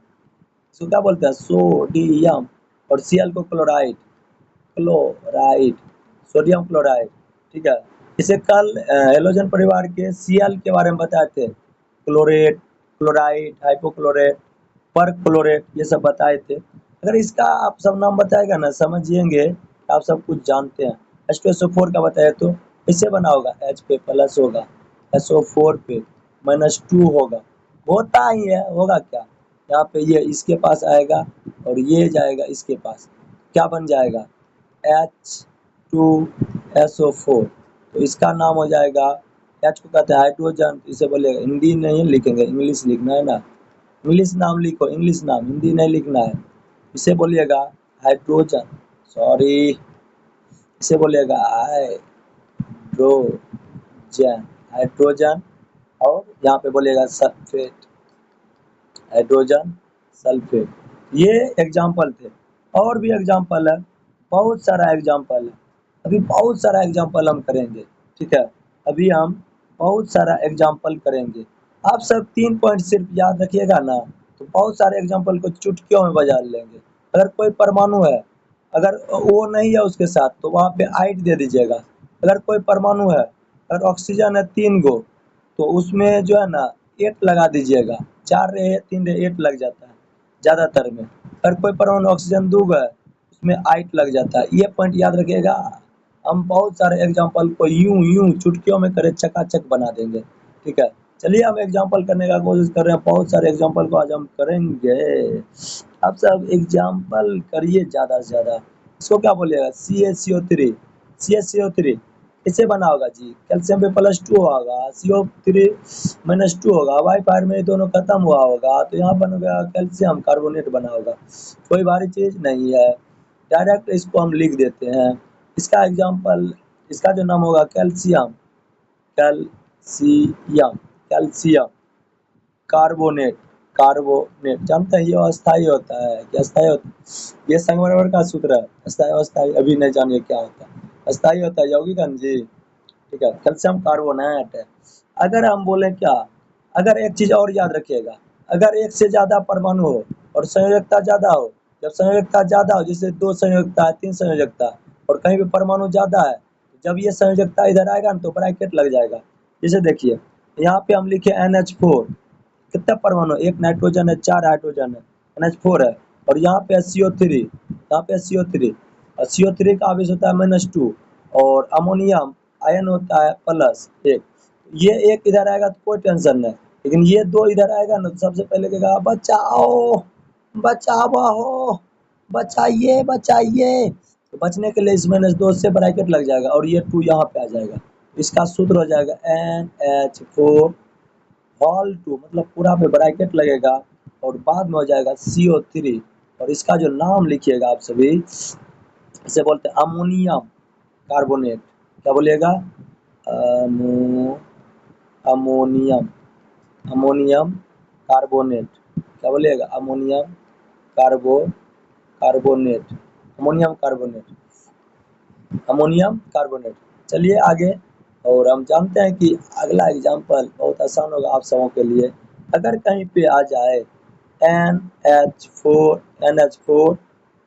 Speaker 1: इसको क्या बोलते हैं सोडियम, और Cl को क्लोराइड, सोडियम क्लोराइड, ठीक है। इसे कल हेलोजन परिवार के Cl के बारे में बताए थे, क्लोरेट, क्लोराइड, हाइपोक्लोराइट, परक्लोरेट, ये सब बताए थे। अगर इसका आप सब नाम बताएगा ना समझिएंगे, आप सब कुछ जानते हैं। H2SO4 का बताया तो इससे बना होगा, H पे प्लस होगा, SO4 पे -2 होगा, होता ही है, होगा क्या, यहाँ पे ये इसके पास आएगा और ये जाएगा इसके पास, क्या बन जाएगा, H2SO4। तो इसका नाम हो जाएगा, H को कहते हैं हाइड्रोजन, इसे बोलेगा, हिंदी नहीं लिखेंगे, इंग्लिश लिखना है ना, इंग्लिश नाम लिखो, इंग्लिश नाम, हिंदी नहीं लिखना है। इसे बोलिएगा हाइड्रोजन, सॉरी, इसे बोलिएगा हाइड्रोजन, हाइड्रोजन, और यहाँ पे बोलिएगा सल्फेट, हाइड्रोजन सल्फेट। ये एग्जाम्पल थे, और भी एग्जाम्पल है, बहुत सारा एग्जाम्पल है, अभी बहुत सारा एग्जाम्पल हम करेंगे, ठीक है, अभी हम बहुत सारा एग्जाम्पल करेंगे। आप सब 3 पॉइंट सिर्फ याद रखिएगा ना, तो बहुत सारे एग्जाम्पल को चुटकियों में बजा लेंगे। अगर कोई परमाणु है, अगर वो नहीं है उसके साथ, तो वहाँ पे आइट दे दीजिएगा। अगर कोई परमाणु है, अगर ऑक्सीजन है 3 गो, तो उसमें जो है ना 8 लगा दीजिएगा, 4 रहे 3 रहे 8 लग जाता है ज़्यादातर में। अगर कोई परमाणु ऑक्सीजन 2 गो है, उसमें 8 लग जाता है। ये पॉइंट याद रखिएगा, हम बहुत सारे एग्जाम्पल को यूं यूं चुटकियों में करे चकाचक बना देंगे, ठीक है। चलिए हम एग्जाम्पल करने का कोशिश कर रहे हैं, बहुत सारे एग्जाम्पल को आज हम करेंगे। आप सब एग्जाम्पल करिए ज़्यादा से ज़्यादा। इसको क्या बोलिएगा, CaCO3, CaCO3 इससे बना होगा जी, कैल्शियम पे +2 होगा, CO3 -2 होगा, वाई फायर में ये दोनों खत्म हुआ होगा, तो यहाँ बनेगा कैल्शियम कार्बोनेट बना होगा। कोई भारी चीज़ नहीं है, डायरेक्ट इसको हम लिख देते हैं। इसका एग्जाम्पल, इसका जो नाम होगा calcium, calcium, calcium carbonate, carbonate, जानते हैं ये अस्थाई होता है, क्या अस्थाई होता है, ये संगमरमर का सूत्र है, अस्थाई अस्थाई अभी नहीं जानिए क्या होता है, अस्थाई होता है यौगिकन जी, ठीक है, कैल्शियम कार्बोनेट है। अगर हम बोले क्या, अगर एक चीज और याद रखिएगा, अगर एक से ज्यादा परमाणु हो और संयोजकता ज्यादा हो, जब संयोजकता ज्यादा हो, जैसे 2 संयोजकता है, 3 संयोजकता, और कहीं भी परमाणु ज्यादा है, जब ये संयोजकता इधर आएगा ना तो ब्रैकेट लग जाएगा। जैसे देखिए यहाँ पे हम लिखे NH4, कितना परमाणु, एक नाइट्रोजन है, 4 हाइड्रोजन है, NH4 है, और यहाँ पे CO3, यहाँ पे CO3, और CO3 का आवेश होता है -2, और अमोनियम आयन होता है +1। ये एक इधर आएगा तो कोई टेंशन नहीं, लेकिन ये 2 इधर आएगा ना, तो सबसे पहले कहेगा बचाओ, बचाओ, बचाइए, बचाइए। तो बचने के लिए इस -2 से ब्रैकेट लग जाएगा, और ये 2 यहाँ पे आ जाएगा। इसका सूत्र हो जाएगा NH4 होल 2, मतलब पूरा पे ब्रैकेट लगेगा, और बाद में हो जाएगा CO3, और इसका जो नाम लिखिएगा आप सभी, इसे बोलते हैं अमोनियम कार्बोनेट। क्या बोलिएगा, अमो अमोनियम, अमोनियम कार्बोनेट, क्या बोलिएगा, ammonium carbonate, ammonium carbonate, ammonium carbonate. चलिए आगे, और हम जानते हैं कि अगला एग्जाम्पल बहुत आसान होगा आप सबों के लिए। अगर कहीं पे आ जाए NH4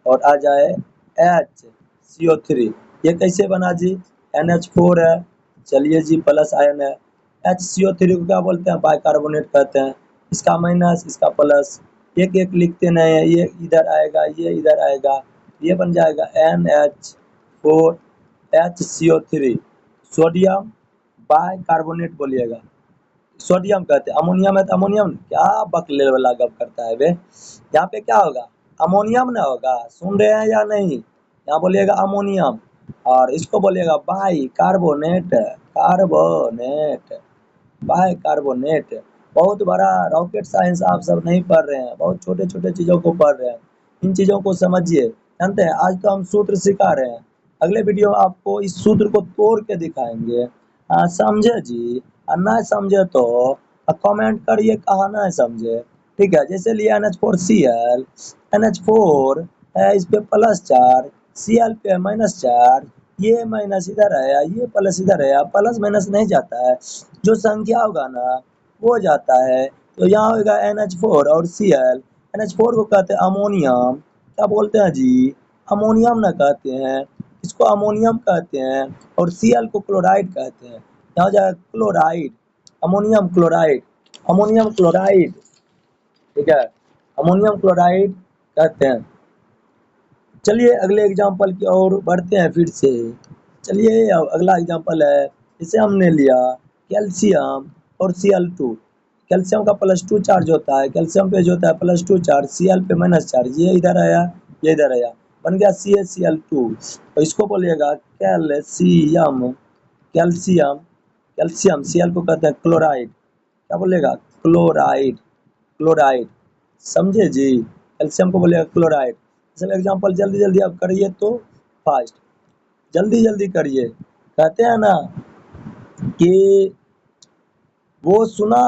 Speaker 1: और आ जाए HCO3, ये कैसे बना जी, NH4 है, चलिए जी प्लस आयन है, HCO3 को क्या बोलते हैं, बाइकार्बोनेट कहते हैं, इसका माइनस इसका प्लस, एक एक लिखते नहीं है, ये इधर आएगा ये इधर आएगा, ये बन जाएगा NH4HCO3, सोडियम बाइकार्बोनेट बोलिएगा, सोडियम कहते हैं, अमोनियम है तो अमोनियम, क्या बकले वाला गप करता है बे, यहाँ पे क्या होगा, अमोनियम ना होगा, सुन रहे हैं या नहीं, यहाँ बोलिएगा अमोनियम, और इसको बोलिएगा by carbonate, carbonate, by carbonate. बहुत बड़ा रॉकेट साइंस आप सब नहीं पढ़ रहे हैं, बहुत छोटे छोटे चीज़ों को पढ़ रहे हैं, इन चीज़ों को समझिए। जानते हैं आज तो हम सूत्र सिखा रहे हैं, अगले वीडियो में आपको इस सूत्र को तोड़ के दिखाएंगे, समझे जी, नहीं समझे तो कमेंट करिए कहाँ नहीं समझे, ठीक है। जैसे लिए NH4Cl, NH4 है, इस पे +4, Cl पे -4, ये माइनस इधर आया, ये प्लस इधर आया, प्लस माइनस नहीं जाता है, जो संख्या होगा ना वो जाता है। तो यहाँ होगा NH4 और Cl, NH4 को कहते हैं अमोनियम, क्या बोलते हैं जी, अमोनियम ना कहते हैं, इसको अमोनियम कहते हैं, और Cl को क्लोराइड कहते हैं। यहाँ हो जाएगा chloride, ammonium chloride, ammonium chloride, ठीक है, अमोनियम क्लोराइड कहते हैं। चलिए अगले एग्जाम्पल की ओर बढ़ते हैं फिर से। चलिए अब अगला एग्जाम्पल है, इसे हमने लिया कैल्शियम और Cl2। कैल्शियम का +2 चार्ज होता है, कैल्शियम पे जो होता है +2 चार्ज, Cl पे -चार्ज, ये इधर आया, ये इधर आया, बन गया CaCl2। और इसको बोलिएगा कैल्शियम, कैल्शियम, कैल्शियम Cl को कहते हैं क्लोराइड, क्या बोलेगा, क्लोराइड, क्लोराइड, समझे जी, कैल्शियम को बोलेगा क्लोराइड। सब एग्जाम्पल जल्दी जल्दी आप करिए तो फास्ट, जल्दी जल्दी करिए। कहते हैं ना कि वो सुना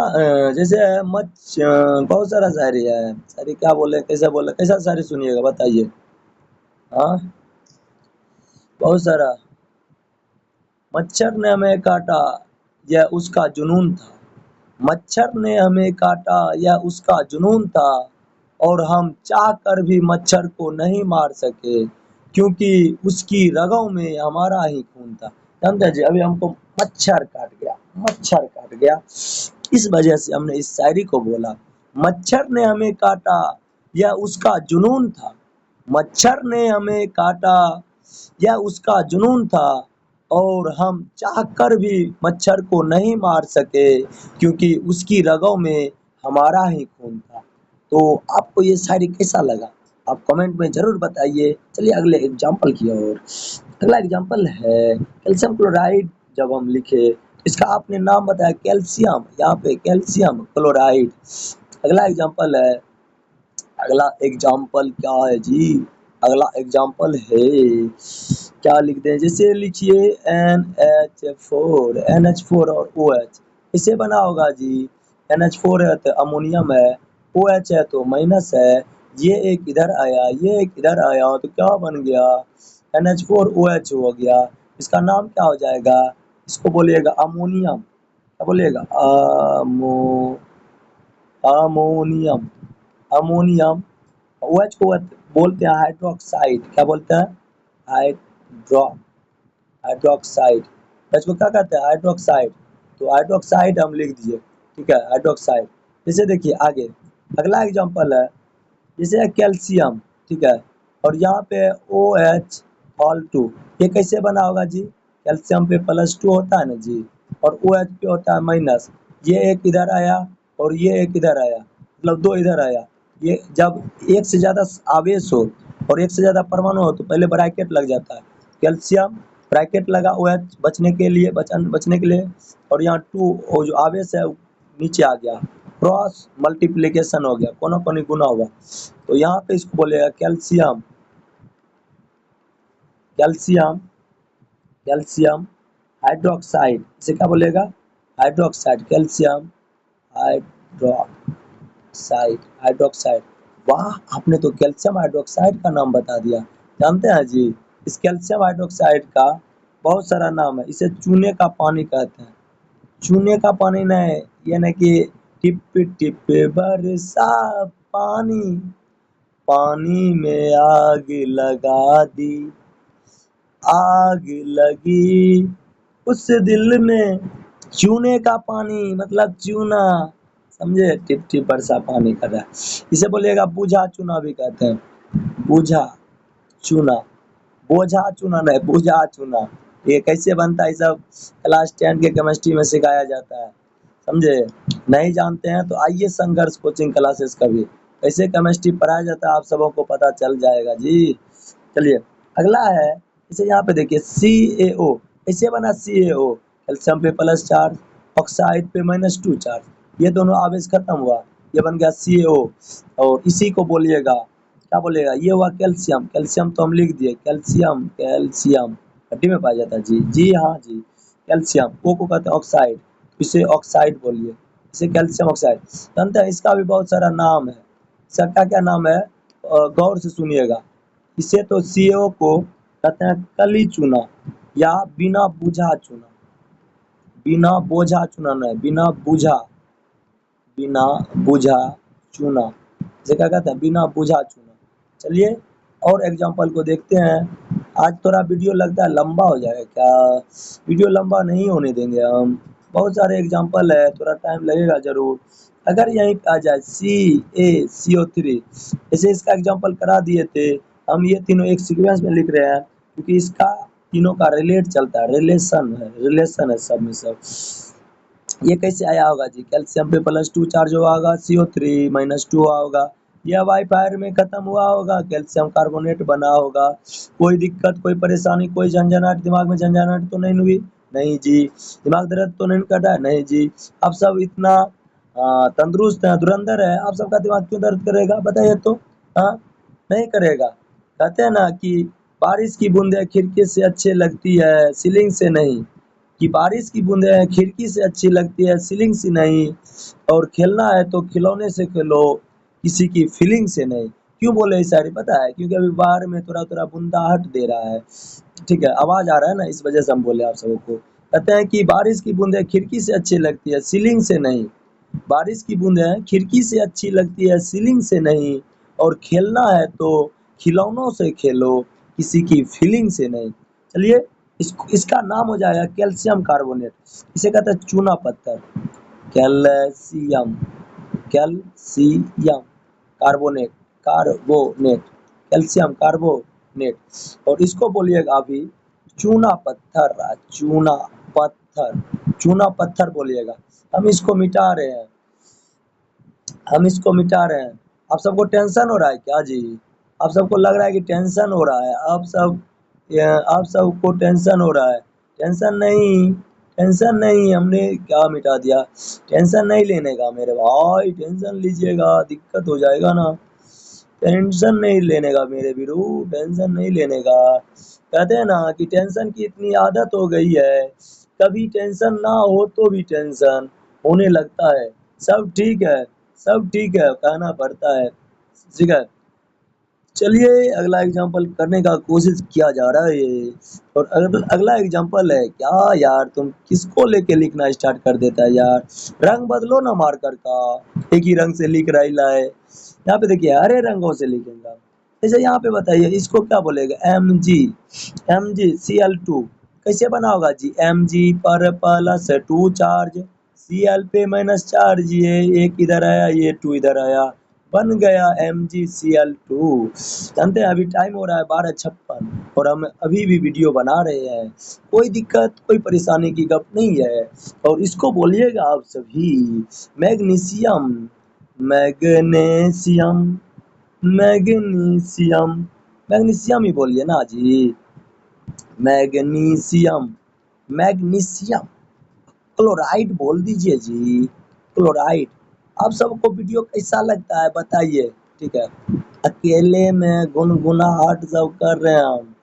Speaker 1: जैसे बहुत सारा शायरी है, शायरी क्या बोले, कैसे बोले, कैसा शायरी सुनिएगा बताइए। हाँ, बहुत सारा। मच्छर ने हमें काटा, यह उसका जुनून था, मच्छर ने हमें काटा, यह उसका जुनून था, और हम चाह कर भी मच्छर को नहीं मार सके, क्योंकि उसकी रगों में हमारा ही खून था। समझे जी, अभी हमको मच्छर काट गया, मच्छर काट गया, इस वजह से हमने इस शायरी को बोला। मच्छर ने हमें काटा, यह उसका जुनून था, मच्छर ने हमें काटा, यह उसका जुनून था, और हम चाहकर भी मच्छर को नहीं मार सके, क्योंकि उसकी रगों में हमारा ही खून था। तो आपको ये शायरी कैसा लगा, आप कमेंट में ज़रूर बताइए। चलिए अगले एग्जाम्पल की ओर। अगला एग्जाम्पल है कैल्शियम क्लोराइड। जब हम लिखे, इसका आपने नाम बताया कैल्शियम, यहाँ पे कैल्शियम क्लोराइड। अगला एग्जाम्पल है, अगला एग्जाम्पल क्या है जी, अगला एग्जाम्पल है, क्या लिखते हैं, जैसे लिखिए NH4, NH4 और OH, इसे बना होगा जी, NH4 है तो अमोनियम है, OH है तो माइनस है, ये एक इधर आया, ये एक इधर आया, तो क्या बन गया, NH4OH हो गया। इसका नाम क्या हो जाएगा, इसको बोलिएगा अमोनियम, क्या बोलिएगा, अमोनियम, अमोनियम। OH को बोलते हैं हाइड्रोक्साइड, क्या बोलते हैं, हाइड्रो, हाइड्रोक्साइड। OH को क्या कहते हैं, हाइड्रोक्साइड। तो हाइड्रोक्साइड हम लिख दिए, ठीक है, हाइड्रोक्साइड। जैसे देखिए आगे अगला एग्जांपल है, जैसे है कैल्शियम, ठीक है, और यहाँ पे OH ऑल 2, ये कैसे बना होगा जी, कैल्शियम पे +2 होता है ना जी, और OH पे होता है माइनस, ये एक इधर आया और ये एक इधर आया, मतलब दो इधर आया। ये जब एक से ज़्यादा आवेश हो और एक से ज़्यादा परमाणु हो तो पहले ब्रैकेट लग जाता है, कैल्शियम ब्रैकेट लगा OH बचने के लिए, बचने के लिए, और यहाँ 2 और जो आवेश है नीचे आ गया, क्रॉस मल्टीप्लिकेशन हो गया, कोना कोनी गुना हुआ। तो यहाँ पे इसको बोलेगा कैल्शियम, कैल्शियम, कैल्शियम हाइड्रोक्साइड, इसे क्या बोलेगा, हाइड्रोक्साइड, कैल्शियम हाइड्रोक्साइड, हाइड्रोक्साइड। वाह, आपने तो कैल्शियम हाइड्रोक्साइड का नाम बता दिया। जानते हैं जी, इस कैल्शियम हाइड्रोक्साइड का बहुत सारा नाम है, इसे चूने का पानी कहते हैं। चूने का पानी नहीं, यानी कि टिप टिप बरसा पानी, पानी में आग लगा दी, आग लगी उस दिल में, चूने का पानी मतलब चूना, समझे, टिप टिप बरसा पानी कर रहा है। इसे बोलिएगा बुझा चूना भी कहते हैं, बुझा चूना, बोझा चूना नहीं, बुझा चूना। ये कैसे बनता है, सब क्लास 10 के केमिस्ट्री में सिखाया जाता है, समझे। नहीं जानते हैं तो आइए संघर्ष कोचिंग क्लासेस कभी, कैसे केमिस्ट्री पढ़ाया जाता है आप सबों को पता चल जाएगा जी। चलिए अगला है, इसे यहाँ पे देखिए CaO, कैसे बना CaO, कैल्शियम पे +4, ऑक्साइड पे -2 चार्ज, ये दोनों आवेश खत्म हुआ, ये बन गया CaO। और इसी को बोलिएगा, क्या बोलेगा, ये हुआ कैल्शियम, कैल्शियम तो हम लिख दिए, कैल्शियम, कैल्शियम हड्डी में पाया जाता है जी, जी हाँ जी, कैल्शियम। O को कहते हैं ऑक्साइड, इसे ऑक्साइड बोलिए, इसे कैल्शियम ऑक्साइड। जानते हैं इसका भी बहुत सारा नाम है, इसका क्या क्या नाम है, गौर से सुनिएगा। इसे तो CaO को कहते हैं कली चूना या बिना बुझा चूना, बिना बोझा चूना नहीं, बिना बुझा, बिना बुझा चूना, इसे क्या कहते हैं, बिना बुझा चूना। चलिए और एग्जाम्पल को देखते हैं। आज थोड़ा वीडियो लगता है लंबा हो जाएगा क्या, वीडियो लंबा नहीं होने देंगे हम, बहुत सारे एग्जांपल है, थोड़ा टाइम लगेगा ज़रूर। अगर यहीं पे आ जाए CaCO3, जैसे इसका एग्जांपल करा दिए थे, हम ये तीनों एक सीक्वेंस में लिख रहे हैं क्योंकि इसका तीनों का रिलेट चलता है, रिलेशन है सब में सब। ये कैसे आया होगा जी, कैल्शियम पे +2 चार्ज हुआ होगा, CO3 -2 हुआ होगा, यह वाई फायर में खत्म हुआ होगा, कैल्शियम कार्बोनेट बना होगा। कोई दिक्कत, कोई परेशानी, कोई झंझनाहट, दिमाग में झंझनाहट तो नहीं हुई? नहीं जी। दिमाग दर्द तो नहीं कर रहा है? नहीं जी। आप सब इतना तंदुरुस्त है, धुरंधर है, आप सबका दिमाग क्यों दर्द करेगा बताइए तो? हाँ, नहीं करेगा। कहते हैं ना कि बारिश की बूंदें खिड़की से अच्छी लगती है, सीलिंग से नहीं। कि बारिश की बूंदें खिड़की से अच्छी लगती है, सीलिंग से नहीं। और खेलना है तो खिलौने से खेलो, किसी की फीलिंग से नहीं। क्यों बोले ये शायरी पता है? क्योंकि अभी बाहर में थोड़ा-थोड़ा बूंदाहट दे रहा है, ठीक है? आवाज़ आ रहा है ना, इस वजह से हम बोले आप सबों को। कहते हैं कि बारिश की बूंदें खिड़की से अच्छी लगती है, सीलिंग से नहीं। बारिश की बूंदें खिड़की से अच्छी लगती है, सीलिंग से नहीं। और खेलना है तो खिलौनों से खेलो, किसी की फीलिंग से नहीं। चलिए, इसका नाम हो जाएगा कैल्शियम कार्बोनेट। इसे कहते हैं चूना पत्थर। Calcium, calcium carbonate, carbonate, calcium carbonate. और इसको बोलिएगा अभी चूना पत्थर, चूना पत्थर बोलिएगा। हम इसको मिटा रहे हैं, हम इसको मिटा रहे हैं। आप सबको टेंशन हो रहा है क्या जी? आप सबको लग रहा है कि टेंशन हो रहा है? आप सबको टेंशन हो रहा है? टेंशन नहीं, टेंशन नहीं, हमने क्या मिटा दिया? टेंशन नहीं लेने का मेरे भाई, टेंशन लीजिएगा दिक्कत हो जाएगा ना। टेंशन नहीं लेने का मेरे वीरू, टेंशन नहीं लेने का। कहते हैं ना कि टेंशन की इतनी आदत हो गई है, कभी टेंशन ना हो तो भी टेंशन होने लगता है। सब ठीक है, सब ठीक है कहना पड़ता है, ठीक है। चलिए अगला एग्जांपल करने का कोशिश किया जा रहा है ये। और अगला एग्जांपल है क्या यार, तुम किसको लेके लिखना स्टार्ट कर देता है यार? रंग बदलो ना मार्कर का, एक ही रंग से लिख रहा है। यहाँ पे देखिए हरे रंगों से लिखेगा। जैसे यहाँ पे बताइए इसको क्या बोलेगा? Mg, कैसे बना होगा जी? Mg पर +2 चार्ज, Cl पे -चार्ज, ये एक इधर आया, ये 2 इधर आया, बन गया MgCl2। जानते हैं अभी टाइम हो रहा है 12:56 और हम अभी भी वीडियो बना रहे हैं। कोई दिक्कत, कोई परेशानी की गप नहीं है। और इसको बोलिएगा आप सभी मैग्नीशियम, मैग्नीशियम, मैग्नीशियम, मैग्नीशियम ही बोलिए ना जी। मैग्नीशियम, मैग्नीशियम, क्लोराइड बोल दीजिए जी, क्लोराइड। आप सबको वीडियो कैसा लगता है बताइए, ठीक है? अकेले में गुनगुनाहट सब कर रहे हैं हम।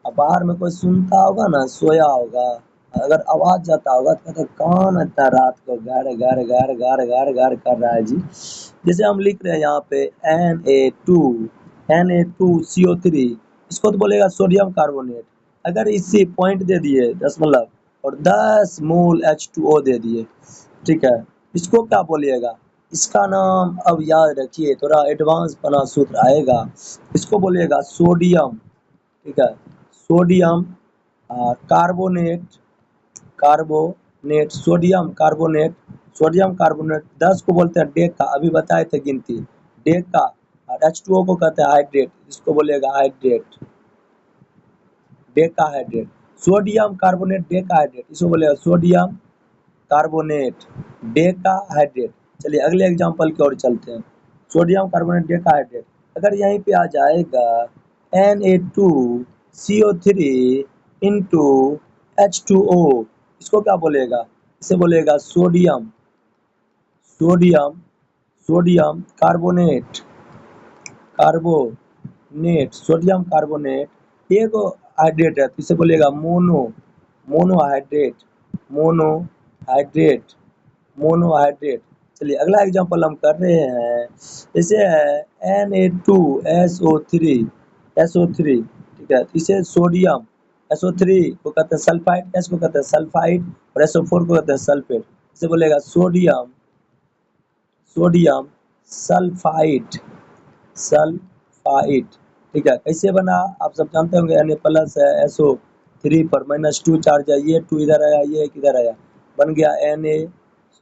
Speaker 1: अब बाहर में कोई सुनता होगा ना, सोया होगा, अगर आवाज जाता होगा तो कहता कौन इतना रात को गार गार गार गार गार गार कर रहा है जी। जैसे हम लिख रहे हैं यहाँ पे Na2CO3, इसको तो बोलेगा सोडियम कार्बोनेट। अगर इसी पॉइंट दे दिए दशमलव और 10 मोल H2O दे दिए, ठीक है, इसको क्या बोलिएगा? इसका नाम अब याद रखिए, थोड़ा एडवांस बना सूत्र आएगा। इसको बोलिएगा सोडियम, ठीक है, sodium carbonate, carbonate, sodium carbonate, sodium carbonate 10 को बोलते हैं डेका, अभी बताए थे गिनती, डेका। और H2O को कहते हैं हाइड्रेट, इसको बोलिएगा hydrate, decahydrate. Sodium carbonate decahydrate, इसको बोलेगा सोडियम कार्बोनेट डेकाहाइड्रेट। चलिए अगले एग्जांपल की ओर चलते हैं। सोडियम कार्बोनेट डेकाहाइड्रेट, अगर यहीं पे आ जाएगा Na2CO3 इंटू H2O, इसको क्या बोलेगा? इसे बोलेगा sodium, sodium, sodium carbonate, carbonate, sodium carbonate एक हाइड्रेट है तो इसे बोलिएगा मोनोहाइड्रेट, मोनोहाइड्रेट, मोनोहाइड्रेट। चलिए अगला एग्जांपल हम कर रहे हैं। जैसे है Na2SO3, SO3, ठीक है, इसे सोडियम, SO3 को कहते हैं सल्फाइड, S को कहते हैं सल्फाइड और SO4 को कहते हैं सल्फेट। इसे बोलेगा सोडियम, सोडियम सल्फाइड, सल्फाइड, ठीक है। कैसे बना आप सब जानते होंगे, Na प्लस है, SO3 पर -2 चार्ज है, ये 2 इधर आया, ये 1 इधर आया, बन गया Na,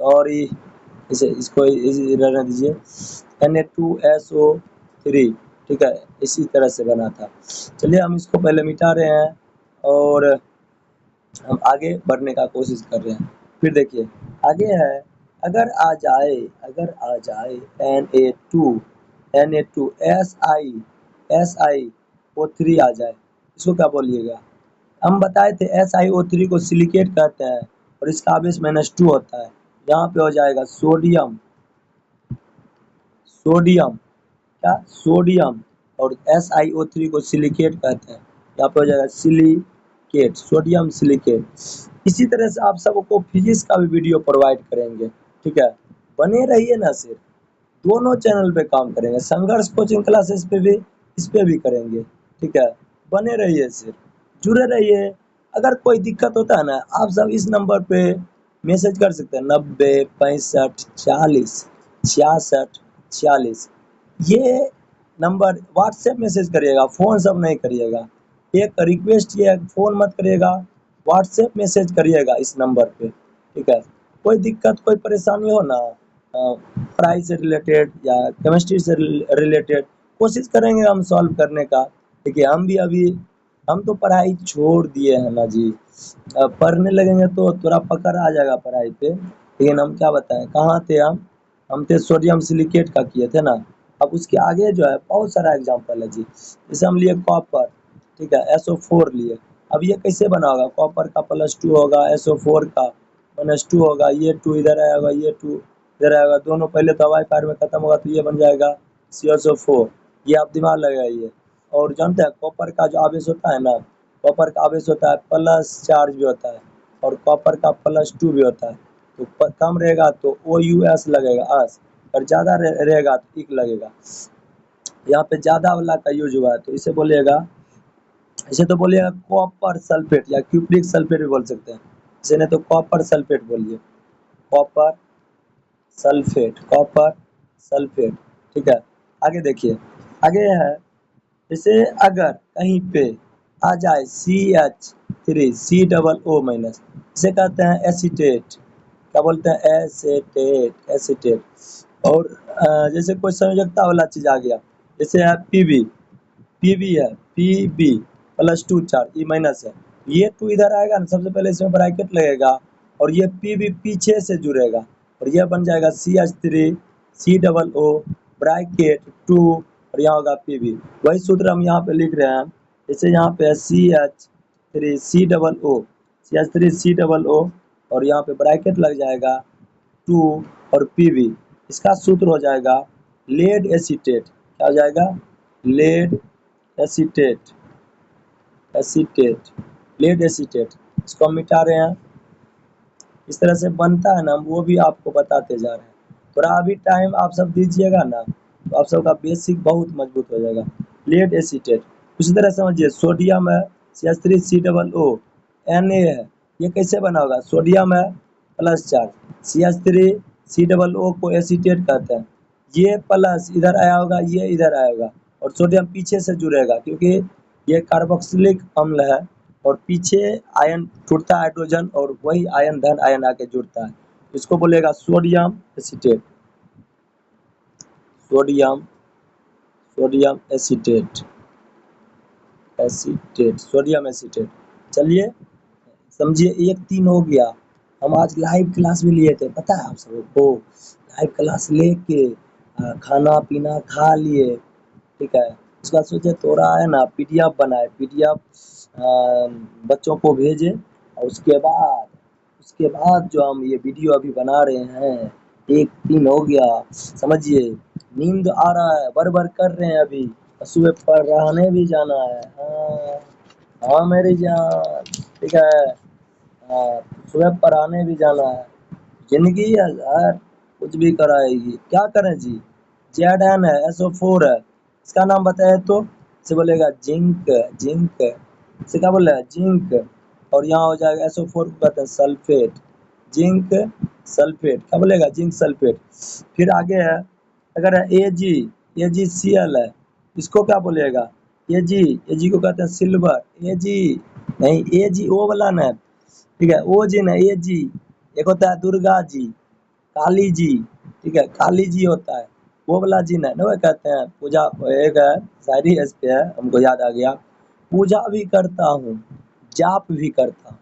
Speaker 1: सॉरी इसे इसको रहने दीजिए, Na2SO3, ठीक है, इसी तरह से बना था। चलिए हम इसको पहले मिटा रहे हैं और हम आगे बढ़ने का कोशिश कर रहे हैं। फिर देखिए आगे है, अगर आ जाए Na2SiO3 आ जाए, इसको क्या बोलिएगा? हम बताए थे SiO3 को सिलिकेट कहते हैं और इसका आवेश -2 होता है। यहाँ पे हो जाएगा सोडियम, क्या सोडियम, और SiO3 को सिलिकेट कहते हैं, यहाँ पे हो जाएगा सिलिकेट, सोडियम सिलिकेट। इसी तरह से आप सबको फिजिक्स का भी वीडियो प्रोवाइड करेंगे, ठीक है, बने रहिए ना। सिर्फ दोनों चैनल पे काम करेंगे, संघर्ष कोचिंग क्लासेस पे भी, इस पे भी करेंगे, ठीक है, बने रहिए, सिर्फ जुड़े रहिए। अगर कोई दिक्कत होता है ना, आप सब इस नंबर पे मैसेज कर सकते हैं, 90 65 40 66 46, ये नंबर व्हाट्सएप मैसेज करिएगा, फ़ोन सब नहीं करिएगा। एक रिक्वेस्ट ये है, फ़ोन मत करिएगा, व्हाट्सएप मैसेज करिएगा इस नंबर पे, ठीक है। कोई दिक्कत कोई परेशानी हो ना, पढ़ाई से रिलेटेड या केमिस्ट्री से रिलेटेड, कोशिश करेंगे हम सॉल्व करने का। देखिए हम तो पढ़ाई छोड़ दिए हैं ना जी, पढ़ने लगेंगे तो थोड़ा पकड़ आ जाएगा पढ़ाई पे, लेकिन हम क्या बताएं कहाँ थे हम थे सोडियम सिलिकेट का किए थे ना। अब उसके आगे जो है बहुत सारा एग्जाम्पल है जी, जैसे हम लिए कॉपर, ठीक है, SO4 लिए। अब ये कैसे बना होगा? कॉपर का +2 होगा, SO4 का -2 होगा, ये 2 इधर आएगा, ये 2 इधर आएगा, दोनों पहले तो हवाई फायर में खत्म होगा, तो ये बन जाएगा CSO4। ये आप दिमाग लगाइए। और जानते हैं कॉपर का जो आवेश होता है ना, कॉपर का आवेश होता है प्लस चार्ज भी होता है और कॉपर का +2 भी होता है। तो कम रहेगा तो OUS लगेगा अस, और ज़्यादा रहेगा तो इक लगेगा। यहाँ पे ज़्यादा वाला का यूज हुआ है, तो इसे बोलिएगा, इसे तो बोलिएगा कॉपर सल्फेट या क्यूप्रिक सल्फेट भी बोल सकते हैं। इसे नहीं तो कॉपर सल्फेट बोलिए, कॉपर कॉपर सल्फेट, ठीक है। आगे देखिए, आगे है, जैसे अगर कहीं पे आ जाए CH3 COO-, इसे कहते हैं एसीटेट, क्या बोलते हैं? एसीटेट। और जैसे कोई संयोजकता वाला चीज आ गया, जैसे है पीबी है, पीबी +2 चार्ज, ई माइनस है, ये 2 इधर आएगा ना, सबसे पहले इसमें ब्रैकेट लगेगा और ये पीबी पीछे से जुड़ेगा और यह बन जाएगा CH3 COO ब्रैकेट 2 और यहाँ होगा पीबी। वही सूत्र हम यहाँ पे लिख रहे हैं, जैसे यहाँ पे है CH3COO और यहाँ पे ब्रैकेट लग जाएगा 2 और पीबी। इसका सूत्र हो जाएगा लेड एसीटेट, क्या हो जाएगा? Lead acetate, lead acetate. इसको हम मिटा रहे हैं, इस तरह से बनता है ना, हम वो भी आपको बताते जा रहे हैं। थोड़ा अभी टाइम आप सब दीजिएगा ना, तो आप सबका बेसिक बहुत मजबूत हो जाएगा। लेड एसीटेट उसी तरह समझिए, सोडियम है CH3COO, Na है, ये कैसे बना होगा? सोडियम है प्लस चार्ज, CH3COO को एसीटेट कहते हैं, ये प्लस इधर आया होगा, ये इधर आया होगा और सोडियम पीछे से जुड़ेगा क्योंकि ये कार्बोक्सिलिक अम्ल है और पीछे आयन टूटता है हाइड्रोजन और वही आयन धन आयन आके जुड़ता है, इसको बोलेगा sodium acetate, sodium acetate, sodium acetate. चलिए समझिए, 1 3 हो गया। हम आज लाइव क्लास भी लिए थे, पता है आप सबको? लाइव क्लास लेके खाना पीना खा लिए, ठीक है। उसके बाद सोचे थोड़ा है ना PDF बनाए, PDF बच्चों को भेजे और उसके बाद जो हम ये वीडियो अभी बना रहे हैं, 1 3 हो गया। समझिए नींद आ रहा है, बर कर रहे हैं अभी, सुबह पढ़ाने भी जाना है। हाँ हाँ मेरी जान, ठीक है, हाँ सुबह पढ़ाने भी जाना है। जिंदगी है यार, कुछ भी कराएगी, क्या करें जी। Zn है, SO4 है, इसका नाम बताए तो इसे बोलेगा जिंक, इसे क्या बोल रहा है? जिंक। और यहाँ हो जाएगा SO4 को कहते हैं सल्फेट, जिंक सल्फेट, क्या बोलेगा? Zinc sulphate. फिर आगे है, अगर है AgCl है, इसको क्या बोलेगा? Ag को कहते हैं सिल्वर, Ag नहीं, Ag ओ वाला ना, ठीक है, OG ना, Ag एक होता है दुर्गा जी, काली जी, ठीक है, काली जी होता है, वो वाला जी नहीं, वो कहते हैं पूजा। एक है शायरी इस पे है, हमको याद आ गया, पूजा भी करता हूँ, जाप भी करता हूँ,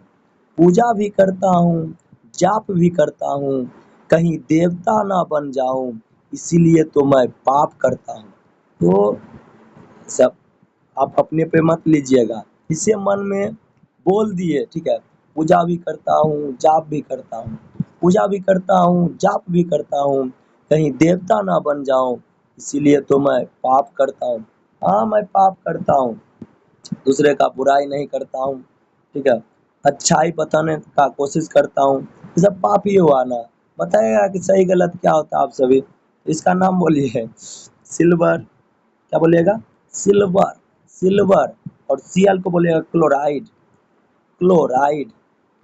Speaker 1: पूजा भी करता हूँ, जाप भी करता हूँ, कहीं देवता ना बन जाऊं, इसीलिए तो मैं पाप करता हूँ। तो सब आप अपने पे मत लीजिएगा, इसे मन में बोल दिए, ठीक है, पूजा भी करता हूँ, जाप भी करता हूँ, पूजा भी करता हूँ, जाप भी करता हूँ, कहीं देवता ना बन जाऊं, इसीलिए तो मैं पाप करता हूँ। हाँ, मैं पाप करता हूँ, दूसरे का बुराई नहीं करता हूँ, ठीक है, अच्छाई बताने का कोशिश करता हूँ, ये सब पाप ही हुआ ना। बताइएगा कि सही गलत क्या होता है आप सभी, इसका नाम बोलिए सिल्वर, क्या बोलिएगा, सिल्वर, सिल्वर, और सीएल को बोलिएगा क्लोराइड, क्लोराइड,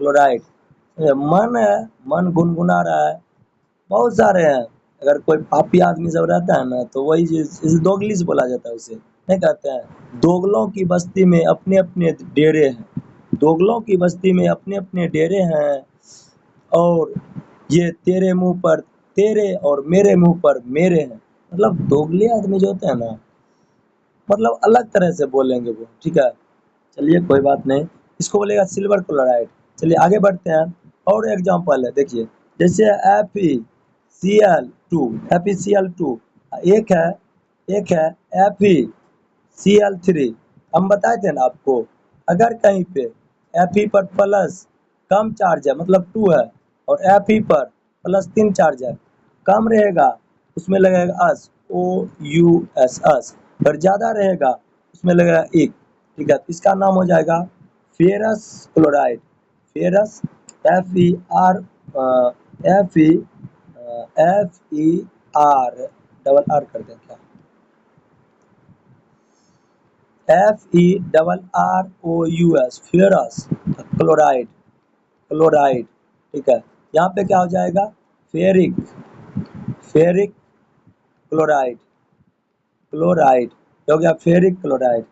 Speaker 1: क्लोराइड। मन है, मन गुनगुना रहा है, बहुत सारे हैं। अगर कोई पापी आदमी सब रहता है ना, तो वही चीज इसे दोगली से बोला जाता है, उसे नहीं कहते हैं, दोगलों की बस्ती में अपने अपने डेरे हैं, दोगलों की बस्ती में अपने अपने डेरे हैं, और ये तेरे मुंह पर तेरे और मेरे मुंह पर मेरे हैं। मतलब दोगले आदमी जो होते हैं ना, मतलब अलग तरह से बोलेंगे वो, ठीक है। चलिए कोई बात नहीं, इसको बोलेगा सिल्वर क्लोराइड। चलिए आगे बढ़ते हैं, और एग्जांपल है देखिए, जैसे FeCl2, FeCl2, एक है, एक है FeCl3। हम बताए थे ना आपको, अगर कहीं पे Fe पर प्लस कम चार्ज है, मतलब 2 है, और Fe पर प्लस 3 चार्ज है, कम रहेगा उसमें लगेगा अस, OUS, अस, और ज़्यादा रहेगा उसमें लगेगा इक, ठीक है। तो इसका नाम हो जाएगा ferrous chloride, ferrous, FeR, FeR, double R कर दें क्या, FeRROUS, फेरस क्लोराइड, क्लोराइड, ठीक है। यहाँ पे क्या हो जाएगा, फेरिक, फेरिक क्लोराइड, क्लोराइड हो गया, फेरिक क्लोराइड।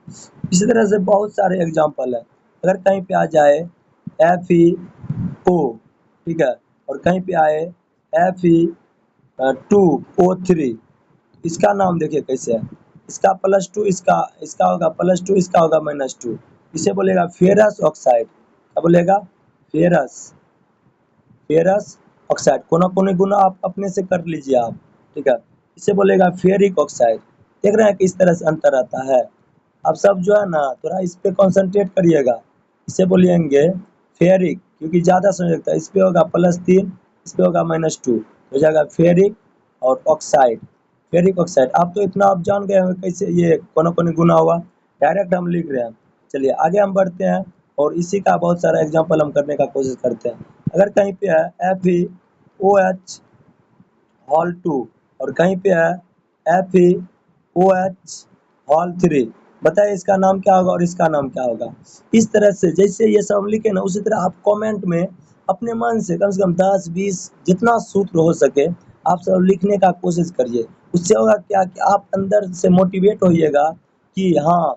Speaker 1: इसी तरह से बहुत सारे एग्जाम्पल है। अगर कहीं पे आ जाए FeO, ठीक है, और कहीं पे आए Fe2O3, इसका नाम देखिए कैसे है, इसका +2, इसका इसका होगा +2, इसका होगा -2, इसे बोलेगा फेरस ऑक्साइड, क्या बोलेगा, फेरस, फेरस ऑक्साइड। कोना कोने गुना आप अपने से कर लीजिए आप, ठीक है। इसे बोलेगा फेरिक ऑक्साइड। देख रहे हैं कि इस तरह से अंतर आता है। आप सब जो है ना, थोड़ा इस पे कंसंट्रेट करिएगा। इसे बोलेंगे फेरिक, क्योंकि ज़्यादा संयोजकता है, इस पे होगा +3, इस पे होगा -2, हो जाएगा फेरिक और ऑक्साइड, फेरिक ऑक्साइड। आप तो इतना आप जान गए होंगे कैसे ये कोना कोने गुना हुआ, डायरेक्ट हम लिख रहे हैं। चलिए आगे हम बढ़ते हैं, और इसी का बहुत सारा एग्जाम्पल हम करने का कोशिश करते हैं। अगर कहीं पे है FeOH हॉल 2, और कहीं पे है FeOH हॉल 3, बताइए इसका नाम क्या होगा और इसका नाम क्या होगा। इस तरह से जैसे ये सब लिखे ना, उसी तरह आप कमेंट में अपने मन से कम 10-20 जितना सूत्र हो सके आप सब लिखने का कोशिश करिए। उससे होगा क्या कि आप अंदर से मोटिवेट होइएगा कि हाँ,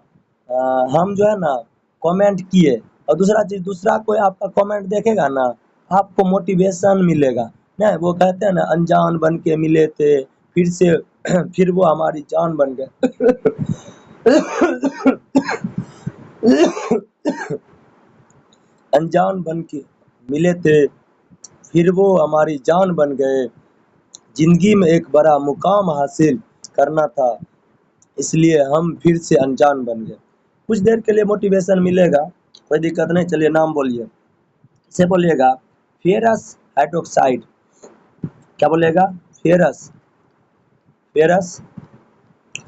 Speaker 1: हम जो है ना कमेंट किए, और दूसरा चीज़, दूसरा कोई आपका कमेंट देखेगा ना, आपको मोटिवेशन मिलेगा। नहीं, वो कहते हैं ना, अनजान बन के मिले थे, फिर से फिर वो हमारी जान बन गए। अनजान बन के मिले थे, फिर वो हमारी जान बन गए, जिंदगी में एक बड़ा मुकाम हासिल करना था, इसलिए हम फिर से अनजान बन गए। कुछ देर के लिए मोटिवेशन मिलेगा, कोई दिक्कत नहीं। चलिए नाम बोलिए, इसे बोलिएगा फेरस हाइड्रोक्साइड, क्या बोलिएगा, ferrous, ferrous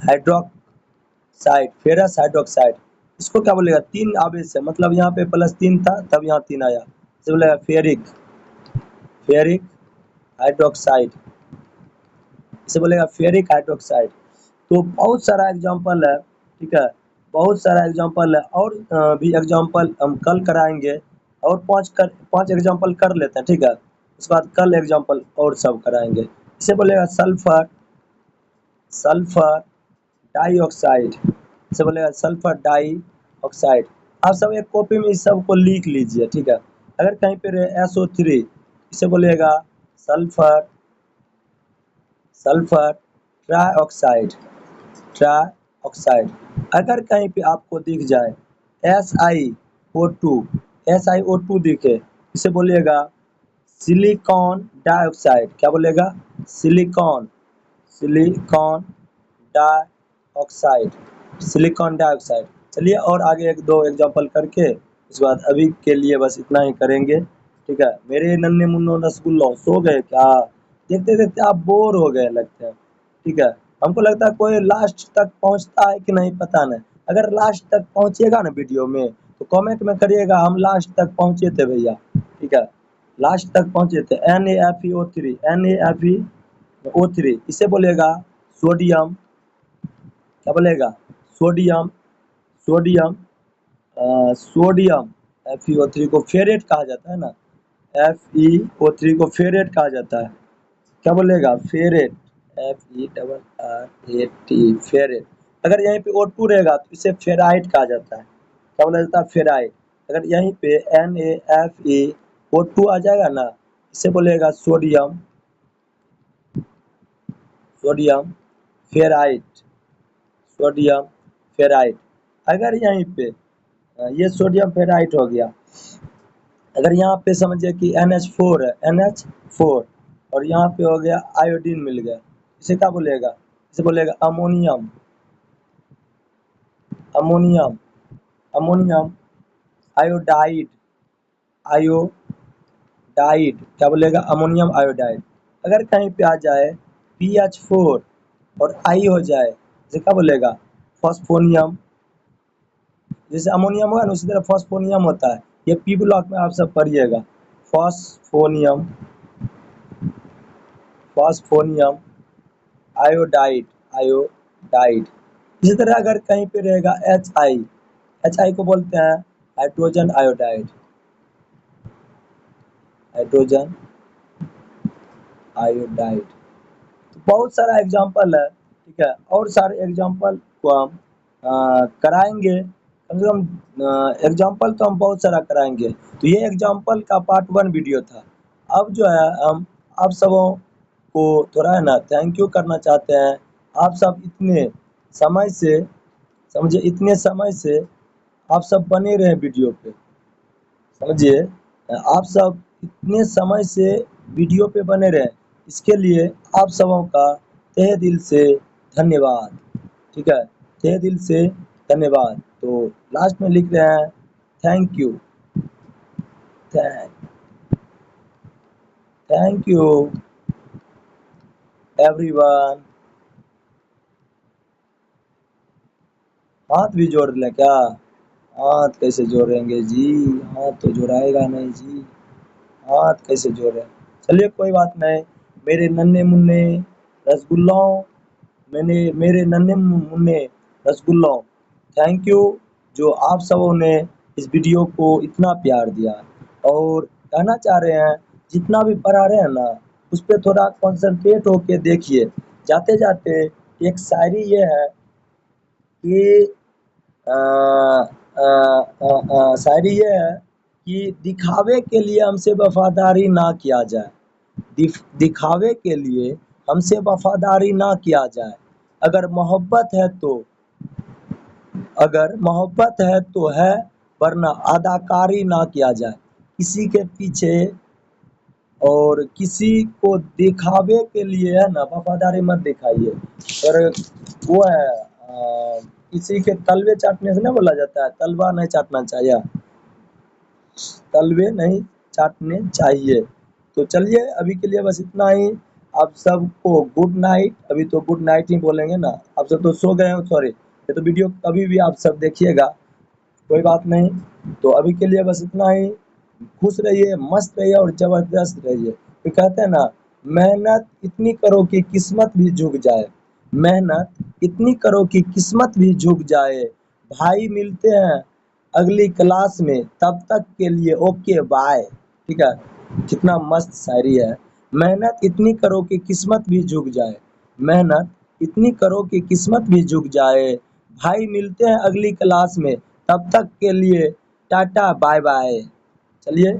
Speaker 1: hydroxide, ferrous hydroxide. इसको क्या बोलेगा, 3 आवेश है, मतलब यहाँ पे +3 था तब यहाँ 3 आया, इसे बोलेगा फेरिक, फेरिक हाइड्रोक्साइड, इसे बोलेगा फेरिक हाइड्रोक्साइड। तो बहुत सारा एग्जाम्पल है, ठीक है, बहुत सारा एग्जाम्पल है, और भी एग्जाम्पल हम कल कराएंगे, और 5 एग्जाम्पल कर लेते हैं, ठीक है। उसके बाद कल एग्जाम्पल और सब कराएंगे। इसे बोलेगा सल्फर, सल्फर डाइऑक्साइड, इसे बोलेगा सल्फर डाइऑक्साइड। आप सब एक कॉपी में इस सब को लिख लीजिए, ठीक है। अगर कहीं पे रहे SO3, इसे बोलिएगा सल्फर सल्फर ट्राइऑक्साइड ट्राइऑक्साइड। अगर कहीं पे आपको दिख जाए SiO2 SiO2 दिखे, इसे बोलिएगा सिलिकॉन डाइऑक्साइड। क्या बोलेगा? Silicon silicon dioxide silicon dioxide. चलिए और आगे एक दो एग्जांपल करके उसके बाद अभी के लिए बस इतना ही करेंगे, ठीक है। मेरे नन्हे मुन्नो रसगुल्लो सो गए क्या? देखते देखते आप बोर हो गए लगते हैं, ठीक है। हमको लगता है कोई लास्ट तक पहुंचता है कि नहीं पता नहीं। अगर लास्ट तक पहुंचिएगा ना वीडियो में तो कमेंट में करिएगा हम लास्ट तक पहुंचे थे भैया, ठीक है। लास्ट तक पहुंचे थे। NaFeO3 इसे बोलेगा सोडियम। क्या बोलेगा? Sodium sodium sodium. FeO3 को फेरेट कहा जाता है ना, FeO3 को फेरेट कहा जाता है। क्या बोलेगा? Ferrate FeRRAT ferrate. अगर यहीं पे O2 रहेगा तो इसे फेराइट कहा जाता है। क्या बोला जाता है? फेराइट। अगर यहीं पे NaFeO2 आ जाएगा ना, इसे बोलेगा sodium sodium ferrite sodium ferrite. अगर यहीं पे ये सोडियम फेराइट हो गया। अगर यहाँ पे समझिए कि NH4 है, NH4 और यहाँ पे हो गया आयोडीन मिल गया, इसे क्या बोलेगा? इसे बोलेगा ammonium ammonium ammonium iodide iodide. क्या बोलेगा? Ammonium iodide. अगर कहीं पे आ जाए PH4 और आई हो जाए, इसे क्या बोलेगा? फॉस्फोनियम। जैसे अमोनियम हुआ ना उसी तरह फॉस्फोनियम होता है। ये पी ब्लॉक में आप सब पढ़िएगा। Phosphonium phosphonium iodide iodide. इसी तरह अगर कहीं पे रहेगा HI को बोलते हैं हाइड्रोजन आयोडाइड हाइड्रोजन आयोडाइड। तो बहुत सारा एग्जाम्पल है, ठीक है। और सारे एग्जाम्पल को हम कराएंगे। कम से कम एग्जाम्पल तो हम बहुत सारा कराएंगे। तो ये एग्जाम्पल का पार्ट 1 वीडियो था। अब जो है हम आप सबों को थोड़ा है ना थैंक यू करना चाहते हैं। आप सब इतने समय से समझिए इतने समय से आप सब बने रहे वीडियो पे, समझिए आप सब इतने समय से वीडियो पे बने रहे, इसके लिए आप सबों का तहे दिल से धन्यवाद, ठीक है। तहे दिल से धन्यवाद। तो लास्ट में लिख रहे हैं thank you thank you everyone. हाथ भी जोड़ लें क्या? हाथ कैसे जोड़ेंगे जी? हाथ तो जोड़ाएगा नहीं जी, हाथ कैसे जोड़े? चलिए कोई बात नहीं। मेरे नन्हे मुन्ने रसगुल्लों मेरे नन्हे मुन्ने रसगुल्लों, थैंक यू जो आप सबों ने इस वीडियो को इतना प्यार दिया। और कहना चाह रहे हैं जितना भी पढ़ा रहे हैं ना उस पर थोड़ा कॉन्सेंट्रेट होके देखिए। जाते जाते एक शायरी ये है कि शायरी ये है कि दिखावे के लिए हमसे वफादारी ना किया जाए, दिखावे के लिए हमसे वफादारी ना किया जाए। अगर मोहब्बत है तो है, वरना अदाकारी ना किया जाए। किसी के पीछे और किसी को दिखावे के लिए है ना वफादारी मत दिखाइए। और वो है किसी के तलवे चाटने से ना बोला जाता है, तलवा नहीं चाटना चाहिए, तलवे नहीं चाटने चाहिए। तो चलिए अभी के लिए बस इतना ही। आप सबको गुड नाइट। अभी तो गुड नाइट ही बोलेंगे ना, आप सब तो सो गए हो, सॉरी। ये तो वीडियो कभी भी आप सब देखिएगा, कोई बात नहीं। तो अभी के लिए बस इतना ही। खुश रहिए, मस्त रहिए और जबरदस्त रहिए। तो कहते हैं ना मेहनत इतनी करो कि किस्मत भी झुक जाए, मेहनत इतनी करो कि किस्मत भी झुक जाए। भाई मिलते हैं अगली क्लास में, तब तक के लिए ओके बाय, ठीक है। कितना मस्त शायरी है। मेहनत इतनी करो कि किस्मत भी झुक जाए, मेहनत इतनी करो कि किस्मत भी झुक जाए। भाई मिलते हैं अगली क्लास में, तब तक के लिए टाटा बाय बाय। चलिए।